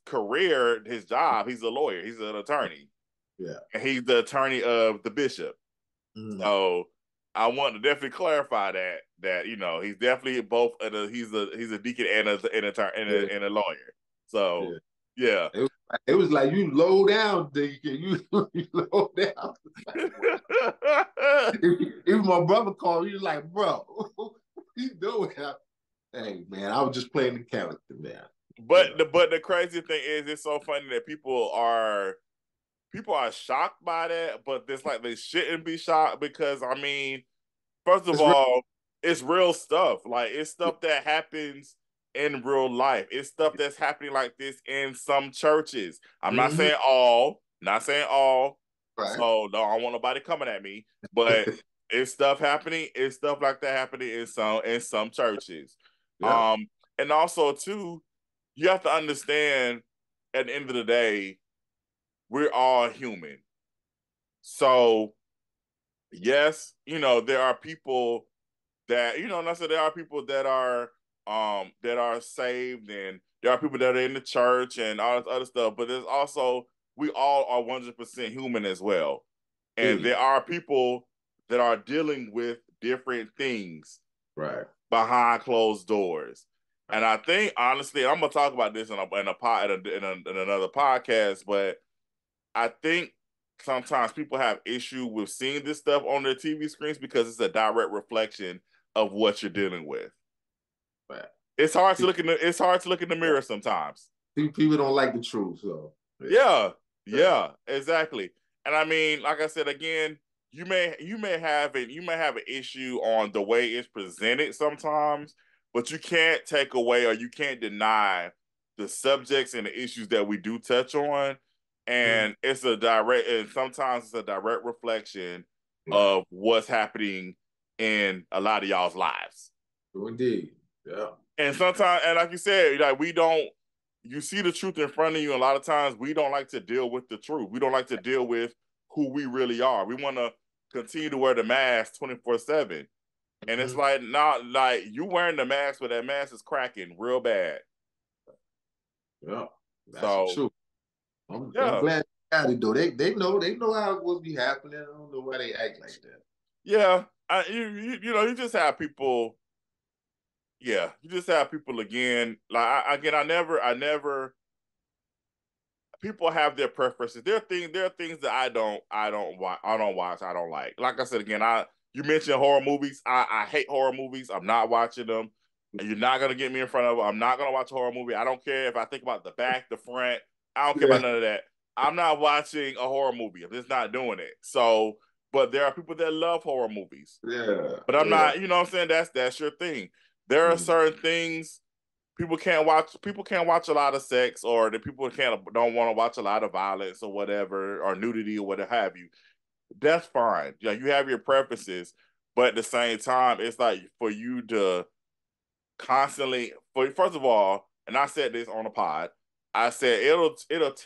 [SPEAKER 1] career, his job, he's a lawyer, he's an attorney.
[SPEAKER 2] Yeah.
[SPEAKER 1] And he's the attorney of the bishop. So I want to definitely clarify that you know, he's definitely both he's a deacon and an attorney and a lawyer. So yeah.
[SPEAKER 2] It was like, you low down, deacon. You low down. Even my brother called me, he was like, bro, what you doing? Hey man, I was just playing the character, man.
[SPEAKER 1] But the crazy thing is, it's so funny that people are shocked by that, but it's like they shouldn't be shocked because, I mean, first of all, it's real stuff. Like, it's stuff that happens in real life. It's stuff that's happening like this in some churches. I'm not saying all, Right. So no, I don't want nobody coming at me, but it's stuff happening. It's stuff like that happening in some churches. Yeah. And also too, you have to understand, at the end of the day, we're all human. So, yes, you know, there are people that, you know, and I said there are people that are saved, and there are people that are in the church and all this other stuff, but there's also, we all are 100% human as well. And there are people that are dealing with different things behind closed doors. And I think, honestly, I'm gonna talk about this in another podcast, but I think sometimes people have issue with seeing this stuff on their TV screens because it's a direct reflection of what you're dealing with.
[SPEAKER 2] Right.
[SPEAKER 1] It's hard to look in the mirror sometimes.
[SPEAKER 2] People don't like the truth, so
[SPEAKER 1] yeah, exactly. And I mean, like I said again, you may have an issue on the way it's presented sometimes, but you can't take away or you can't deny the subjects and the issues that we do touch on. And sometimes it's a direct reflection of what's happening in a lot of y'all's lives.
[SPEAKER 2] Indeed. Yeah.
[SPEAKER 1] And sometimes, and like you said, like you see the truth in front of you. And a lot of times we don't like to deal with the truth. We don't like to deal with who we really are. We want to continue to wear the mask 24/7. And it's like, not like you wearing the mask, but that mask is cracking real bad.
[SPEAKER 2] Yeah, that's true. I'm glad they got it though. They know how it will be happening. I don't know why they act like that.
[SPEAKER 1] Yeah, you just have people. Yeah, you just have people again. Like I never. People have their preferences. There are things that I don't watch. I don't like. Like I said again, you mentioned horror movies. I hate horror movies. I'm not watching them. You're not gonna get me in front of them. I'm not gonna watch a horror movie. I don't care if I think about the back, the front. I don't care about none of that. I'm not watching a horror movie. I'm just not doing it. So, but there are people that love horror movies.
[SPEAKER 2] Yeah.
[SPEAKER 1] But I'm not. You know what I'm saying? That's your thing. There are certain things people can't watch. People can't watch a lot of sex, or the people don't want to watch a lot of violence or whatever, or nudity or what have you. That's fine. Yeah, you have your preferences, but at the same time, it's like for you to constantly. First of all, and I said this on the pod, I said it'll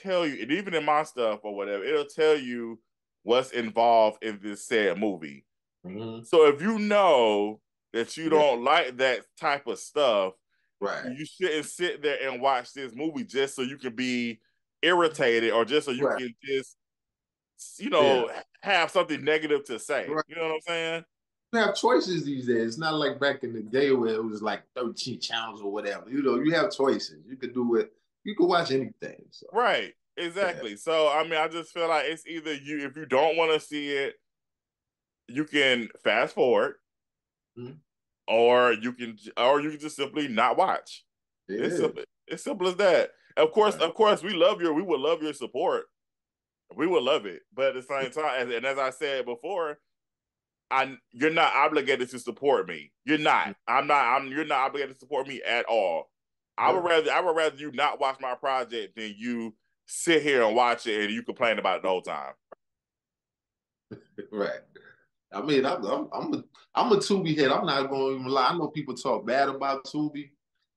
[SPEAKER 1] tell you, and even in my stuff or whatever, it'll tell you what's involved in this said movie. So if you know that you don't like that type of stuff, you shouldn't sit there and watch this movie just so you can be irritated or just so you can just, have something negative to say. You know what I'm saying?
[SPEAKER 2] You have choices these days. It's not like back in the day where it was like 13 channels or whatever. You have choices. You could do it. You could watch anything. So.
[SPEAKER 1] Right. Exactly. So I mean, I just feel like it's either if you don't want to see it, you can fast forward, or you can just simply not watch. It's simple as that. Of course, we would love your support. We would love it, but at the same time, and as I said before, you're not obligated to support me. You're not. You're not obligated to support me at all. I would rather you not watch my project than you sit here and watch it and you complain about it the whole time.
[SPEAKER 2] Right. I mean, I'm a Tubi head. I'm not going to even lie. I know people talk bad about Tubi,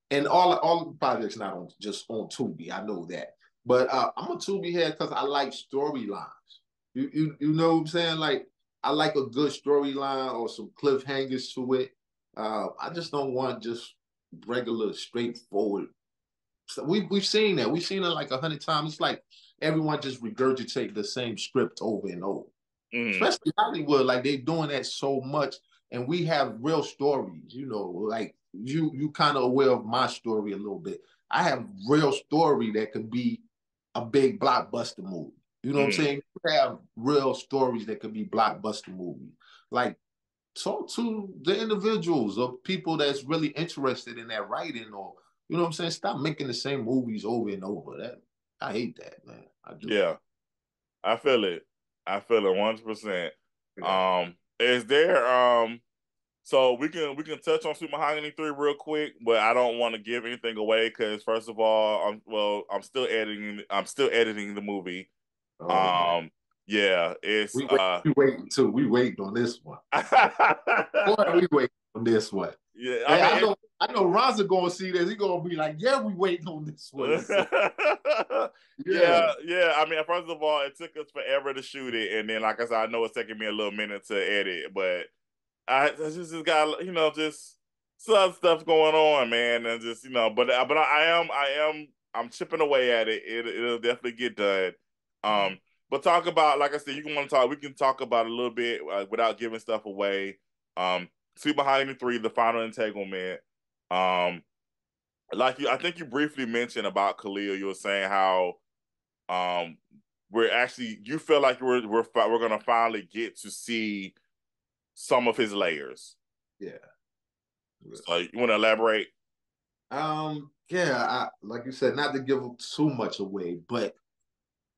[SPEAKER 2] and all the projects not just on Tubi. I know that, but I'm a Tubi head because I like storylines. You know what I'm saying? Like I like a good storyline or some cliffhangers to it. I just don't want just regular, straightforward. So we've seen that. We've seen it like 100 times. It's like everyone just regurgitate the same script over and over. Especially Hollywood, like they doing that so much, and we have real stories. Like you kind of aware of my story a little bit. I have real story that could be a big blockbuster movie. You know what I'm saying? You have real stories that could be blockbuster movies. Like talk to the individuals or people that's really interested in that writing, or you know what I'm saying. Stop making the same movies over and over. That I hate that, man. I do.
[SPEAKER 1] Yeah, I feel it. 100%. Is there so we can touch on Super Mahogany 3 real quick, but I don't want to give anything away because first of all, I'm still editing the movie. Yeah, it's
[SPEAKER 2] we waiting too. We waiting on this one. Boy, we waiting on this one.
[SPEAKER 1] Yeah,
[SPEAKER 2] I know Ron's gonna see this. He gonna be like, "Yeah, we waiting on this one." So,
[SPEAKER 1] yeah. I mean, first of all, it took us forever to shoot it, and then, like I said, I know it's taking me a little minute to edit, but I just got just some stuff going on, man, and just but I'm chipping away at it. It'll definitely get done. But talk about, like I said, we can talk about a little bit without giving stuff away. Sweet Mahogany 3, the final entanglement. I think you briefly mentioned about Khalil. You were saying how you feel like we're gonna finally get to see some of his layers.
[SPEAKER 2] Yeah.
[SPEAKER 1] So you want to elaborate?
[SPEAKER 2] Yeah, like you said, not to give too much away, but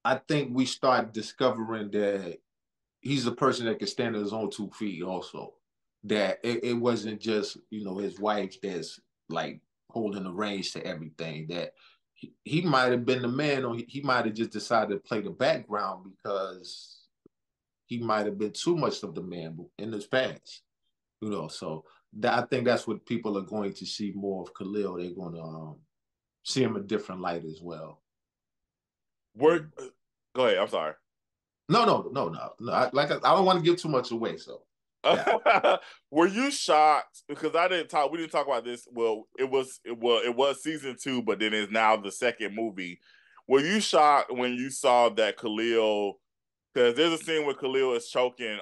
[SPEAKER 2] I think we start discovering that he's a person that can stand on his own 2 feet also. That it wasn't just, his wife that's like holding the reins to everything. That he might have been the man, or he might have just decided to play the background because he might have been too much of the man in his past. So I think that's what people are going to see more of Khalil. They're going to see him in a different light as well.
[SPEAKER 1] Go ahead. I'm sorry.
[SPEAKER 2] No. I don't want to give too much away. So, yeah.
[SPEAKER 1] Were you shocked? Because I didn't talk. We didn't talk about this. Well, it was season 2, but then it's now the second movie. Were you shocked when you saw that Khalil? Because there's a scene where Khalil is choking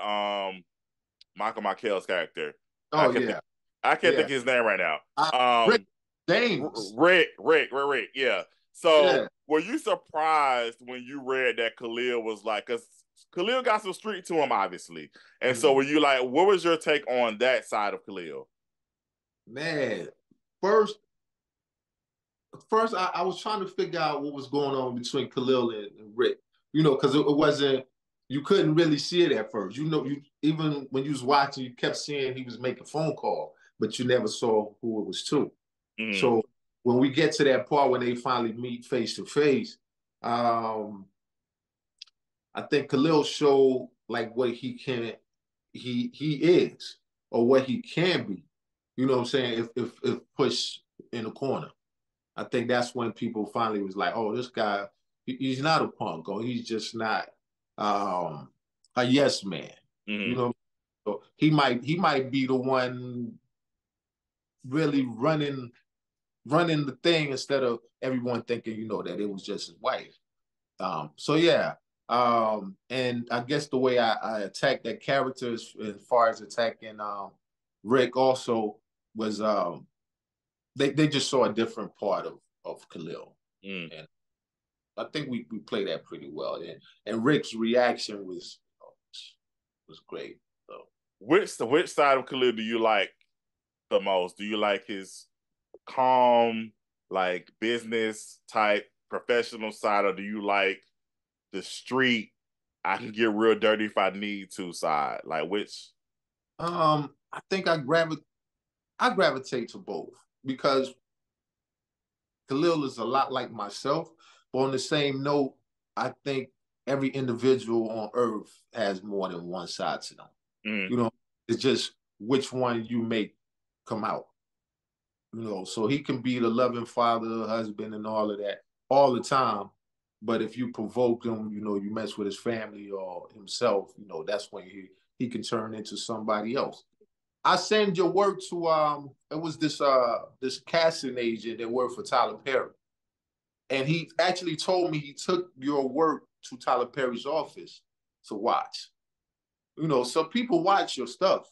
[SPEAKER 1] Michael Michael's character.
[SPEAKER 2] Oh yeah.
[SPEAKER 1] I can't think of his name right now.
[SPEAKER 2] Rick James.
[SPEAKER 1] Rick. Yeah. So
[SPEAKER 2] Yeah.
[SPEAKER 1] were you surprised when you read that Khalil was like, because Khalil got some street to him, obviously. And so were you like, what was your take on that side of Khalil?
[SPEAKER 2] Man, first I was trying to figure out what was going on between Khalil and Rick. Because it wasn't, you couldn't really see it at first. Even when you was watching, you kept seeing he was making a phone call, but you never saw who it was to. Mm-hmm. So when we get to that part when they finally meet face to face, I think Khalil showed like what he is, or what he can be. You know what I'm saying? If pushed in the corner, I think that's when people finally was like, "Oh, this guy, he's not a punk, or he's just not a yes man."
[SPEAKER 1] Mm-hmm.
[SPEAKER 2] So he might be the one really running the thing instead of everyone thinking, that it was just his wife. So yeah. And I guess the way I attacked that character as far as attacking Rick also was they just saw a different part of Khalil. And I think we played that pretty well. And Rick's reaction was great. So
[SPEAKER 1] which side of Khalil do you like the most? Do you like his calm, like business type professional side, or do you like the street, I can get real dirty if I need to side? Like which?
[SPEAKER 2] I think I gravitate to both, because Khalil is a lot like myself, but on the same note, I think every individual on earth has more than one side to them. It's just which one you make come out. So he can be the loving father, husband, and all of that all the time. But if you provoke him, you mess with his family or himself, that's when he can turn into somebody else. I send your work to it was this casting agent that worked for Tyler Perry. And he actually told me he took your work to Tyler Perry's office to watch. So people watch your stuff.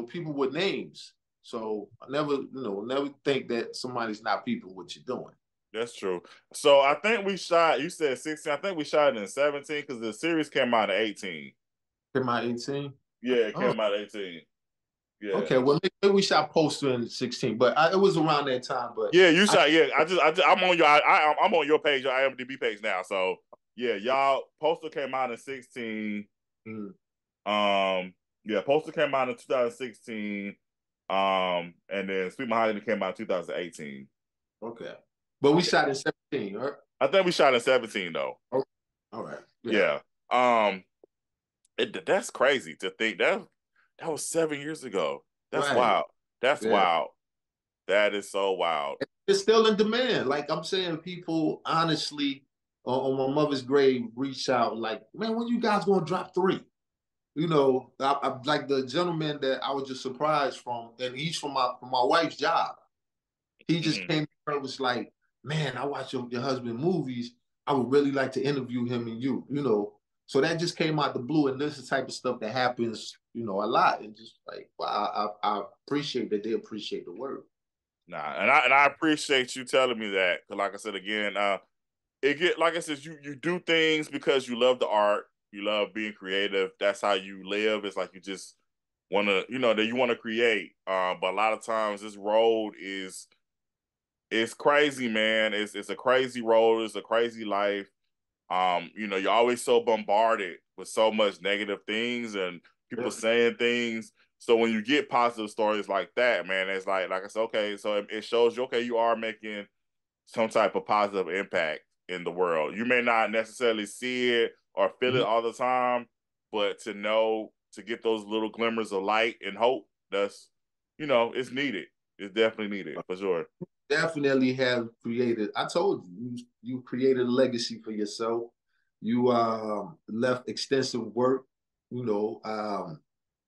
[SPEAKER 2] People with names. So I never think that somebody's not peeping what you're doing.
[SPEAKER 1] That's true. So I think we shot, you said 16. I think we shot it in 17 because the series came out in 18.
[SPEAKER 2] Came out 18?
[SPEAKER 1] Yeah, it came out 18. Yeah.
[SPEAKER 2] Okay, well maybe we shot Poster in 16, but it was around that time. But
[SPEAKER 1] yeah, you shot. I'm on your. I'm on your page, your IMDb page now. So yeah, y'all. Poster came out in 16. Yeah, Poster came out in 2016. And then Sweet Mahogany came out in 2018.
[SPEAKER 2] Okay, but we shot in 17, right?
[SPEAKER 1] I think we shot in 17 though.
[SPEAKER 2] Okay. All right.
[SPEAKER 1] Yeah. That's crazy to think that was 7 years ago. That's right. Wild. That's wild. That is so wild.
[SPEAKER 2] It's still in demand. Like I'm saying, people honestly on my mother's grave reach out like, man, when you guys gonna drop 3? I like the gentleman that I was just surprised from, and he's from my wife's job. He just came and was like, man, I watch your husband movies. I would really like to interview him and you. So that just came out the blue, and this is the type of stuff that happens, a lot. And just like, well, I appreciate that they appreciate the work.
[SPEAKER 1] Nah, and I appreciate you telling me that. Because like I said again, it get like I said, you do things because you love the art, you love being creative. That's how you live. It's like you just want to, that you want to create. But a lot of times this road is it's crazy, man. It's a crazy road. It's a crazy life. You're always so bombarded with so much negative things and people
[SPEAKER 2] Yeah.
[SPEAKER 1] saying things. So when you get positive stories like that, man, it's like I said, okay, so it shows you, okay, you are making some type of positive impact in the world. You may not necessarily see it or feel it
[SPEAKER 2] Mhm.
[SPEAKER 1] all the time, but to get those little glimmers of light and hope, it's needed. It's definitely needed for sure.
[SPEAKER 2] Definitely have created. I told you, you created a legacy for yourself. You left extensive work, you know,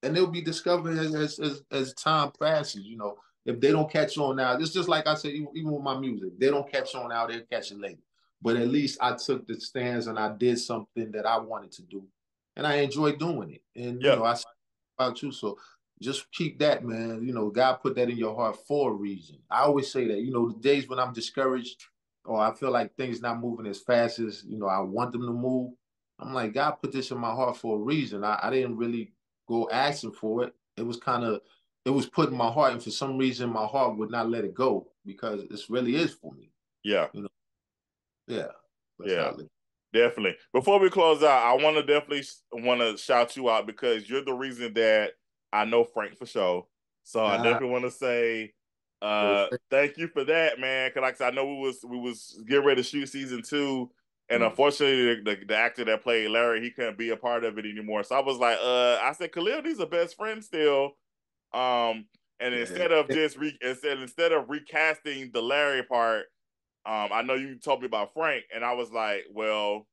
[SPEAKER 2] and they'll be discovered as time passes. You know, if they don't catch on now, it's just like I said, even with my music, they don't catch on now, they'll catch it later. But at least I took the stands and I did something that I wanted to do, and I enjoyed doing it. And
[SPEAKER 1] Yeah,
[SPEAKER 2] I about you. So just keep that, man. God put that in your heart for a reason. I always say that, the days when I'm discouraged or I feel like things not moving as fast as, I want them to move. I'm like, God put this in my heart for a reason. I didn't really go asking for it. It was put in my heart. And for some reason, my heart would not let it go because this really is for me.
[SPEAKER 1] yeah,
[SPEAKER 2] You know, yeah, that's how
[SPEAKER 1] yeah.
[SPEAKER 2] I live.
[SPEAKER 1] Definitely. Before we close out, I want to definitely want to shout you out because you're the reason that I know Frank for sure. So I
[SPEAKER 2] Uh,
[SPEAKER 1] definitely want to say thank you for that, man. Because like I said, I know we was getting ready to shoot season 2, and unfortunately the actor that played Larry, he couldn't be a part of it anymore. So I was like, I said Khalil, these are best friends still. And
[SPEAKER 2] yeah.
[SPEAKER 1] instead of recasting the Larry part, I know you told me about Frank, and I was like, well,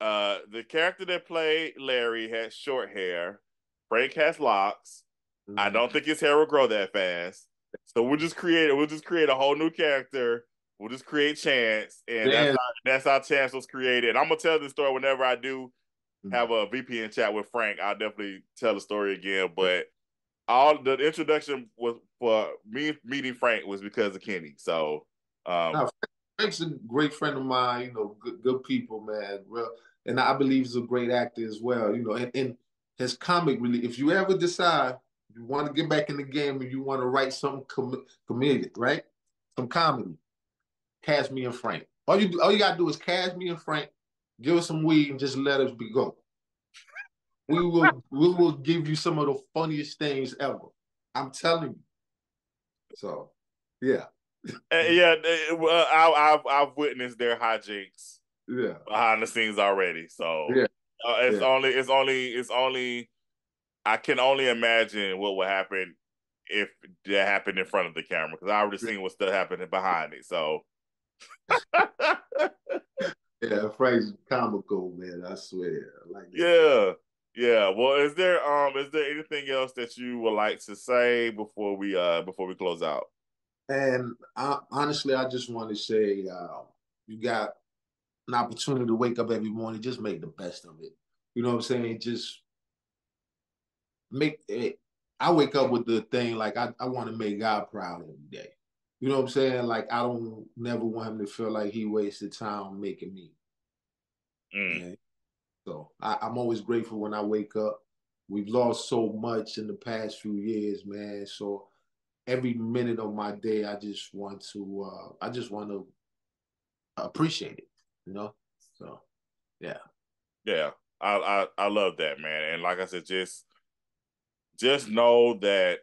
[SPEAKER 1] the character that played Larry has short hair. Frank has locks. I
[SPEAKER 2] Mm.
[SPEAKER 1] don't think his hair will grow that fast. So we'll just create a whole new character. We'll just create Chance, and
[SPEAKER 2] Yeah.
[SPEAKER 1] that's how Chance was created. And I'm gonna tell this story whenever I do
[SPEAKER 2] Mm.
[SPEAKER 1] have a VPN chat with Frank. I'll definitely tell the story again. But all the introduction was for me meeting Frank was because of Kenny. So um
[SPEAKER 2] Now, Frank's a great friend of mine, good people, man. Real, and I believe he's a great actor as well, and his comic really, if you ever decide you want to get back in the game and you want to write something comedic, right? Some comedy, cast me and Frank. All you gotta do is cast me and Frank, give us some weed and just let us be go. We will give you some of the funniest things ever. I'm telling you. So yeah.
[SPEAKER 1] yeah, I've witnessed their hijinks
[SPEAKER 2] Yeah.
[SPEAKER 1] behind the scenes already. So
[SPEAKER 2] Yeah.
[SPEAKER 1] it's
[SPEAKER 2] Yeah.
[SPEAKER 1] only I can only imagine what would happen if that happened in front of the camera because I already seen what's still happening behind it. So
[SPEAKER 2] Yeah, Frank's comical, man. I swear. I like that guy.
[SPEAKER 1] yeah, yeah. Well, is there anything else that you would like to say before we close out?
[SPEAKER 2] And honestly, I just want to say, you got an opportunity to wake up every morning. Just make the best of it. You know what I'm saying? Just make it. I wake up with the thing like I want to make God proud every day. You know what I'm saying? Like I don't never want him to feel like he wasted time making me.
[SPEAKER 1] Mm,
[SPEAKER 2] And so I'm always grateful when I wake up. We've lost so much in the past few years, man. So every minute of my day, I just want to appreciate it, you know. So yeah,
[SPEAKER 1] yeah, I love that, man. And like I said, just know that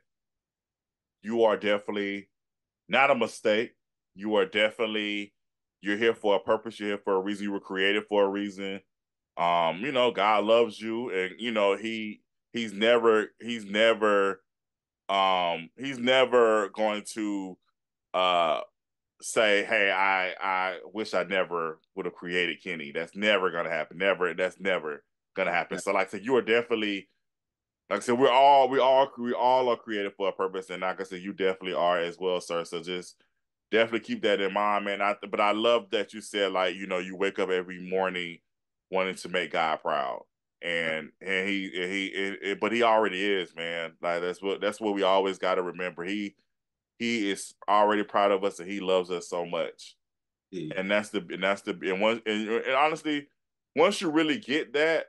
[SPEAKER 1] you are definitely not a mistake. You are definitely you're here for a purpose. You're here for a reason. You were created for a reason. God loves you, and he's never going to uh say, hey, I wish I never would have created Kenny. That's never gonna happen. Never. That's never gonna happen.
[SPEAKER 2] yeah,
[SPEAKER 1] So like I said, you are definitely like I said, we all are created for a purpose, and like I said, you definitely are as well, sir. So just definitely keep that in mind, man. But I love that you said like you wake up every morning wanting to make God proud, but he already is, man. Like that's what we always got to remember. He is already proud of us, and he loves us so much.
[SPEAKER 2] Yeah.
[SPEAKER 1] And honestly, once you really get that,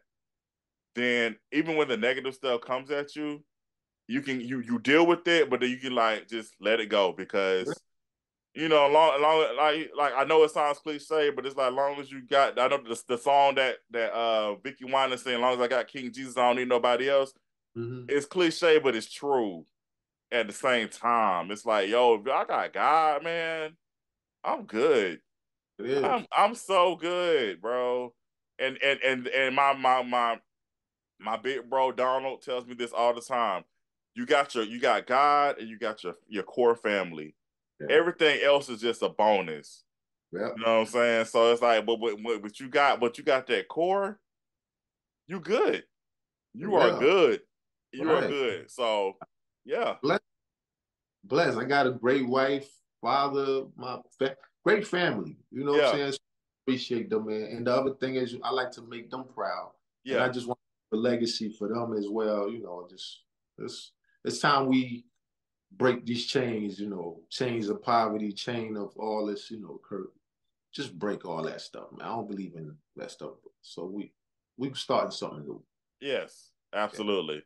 [SPEAKER 1] then even when the negative stuff comes at you, you deal with it, but then you can like just let it go because like I know it sounds cliche, but it's like long as you got I know the song that Vicky Wine is saying, as long as I got King Jesus, I don't need nobody else.
[SPEAKER 2] Mm-hmm.
[SPEAKER 1] It's cliche, but it's true at the same time. It's like, yo, if I got God, man, I'm good.
[SPEAKER 2] It is.
[SPEAKER 1] I'm so good, bro. And my big bro Donald tells me this all the time. You got God and you got your core family.
[SPEAKER 2] Yeah.
[SPEAKER 1] Everything else is just a bonus.
[SPEAKER 2] Yeah.
[SPEAKER 1] You know what I'm saying? So it's like, but you got that core, you good. You are
[SPEAKER 2] Yeah.
[SPEAKER 1] good. You are
[SPEAKER 2] Right.
[SPEAKER 1] good. So yeah.
[SPEAKER 2] Bless. Bless. I got a great wife, father, great family. You know what I'm
[SPEAKER 1] Yeah.
[SPEAKER 2] saying? So appreciate them, man. And the other thing is, I like to make them proud, and I
[SPEAKER 1] Yeah.
[SPEAKER 2] just want a legacy for them as well. You know, just it's time we break these chains. You know, chains of poverty, chain of all this. You know, just break all that stuff, man. I don't believe in that stuff. So we starting something new.
[SPEAKER 1] Yes.
[SPEAKER 2] Yeah.
[SPEAKER 1] Absolutely.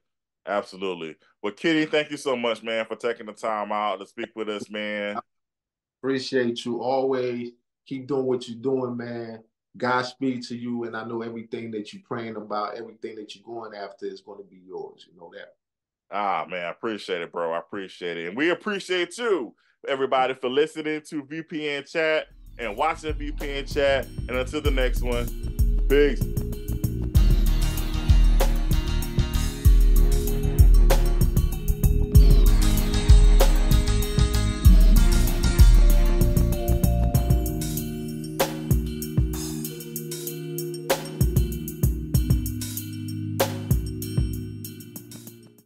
[SPEAKER 1] Absolutely. Well, Kitty, thank you so much, man, for taking the time out to speak with us, man.
[SPEAKER 2] Appreciate you always. Keep doing what you're doing, man. Godspeed to you, and I know everything that you're praying about, everything that you're going after is going to be yours. You know that.
[SPEAKER 1] Ah, man, I appreciate it, bro. I appreciate it. And we appreciate you, everybody, for listening to VPN Chat and watching VPN Chat. And until the next one, peace.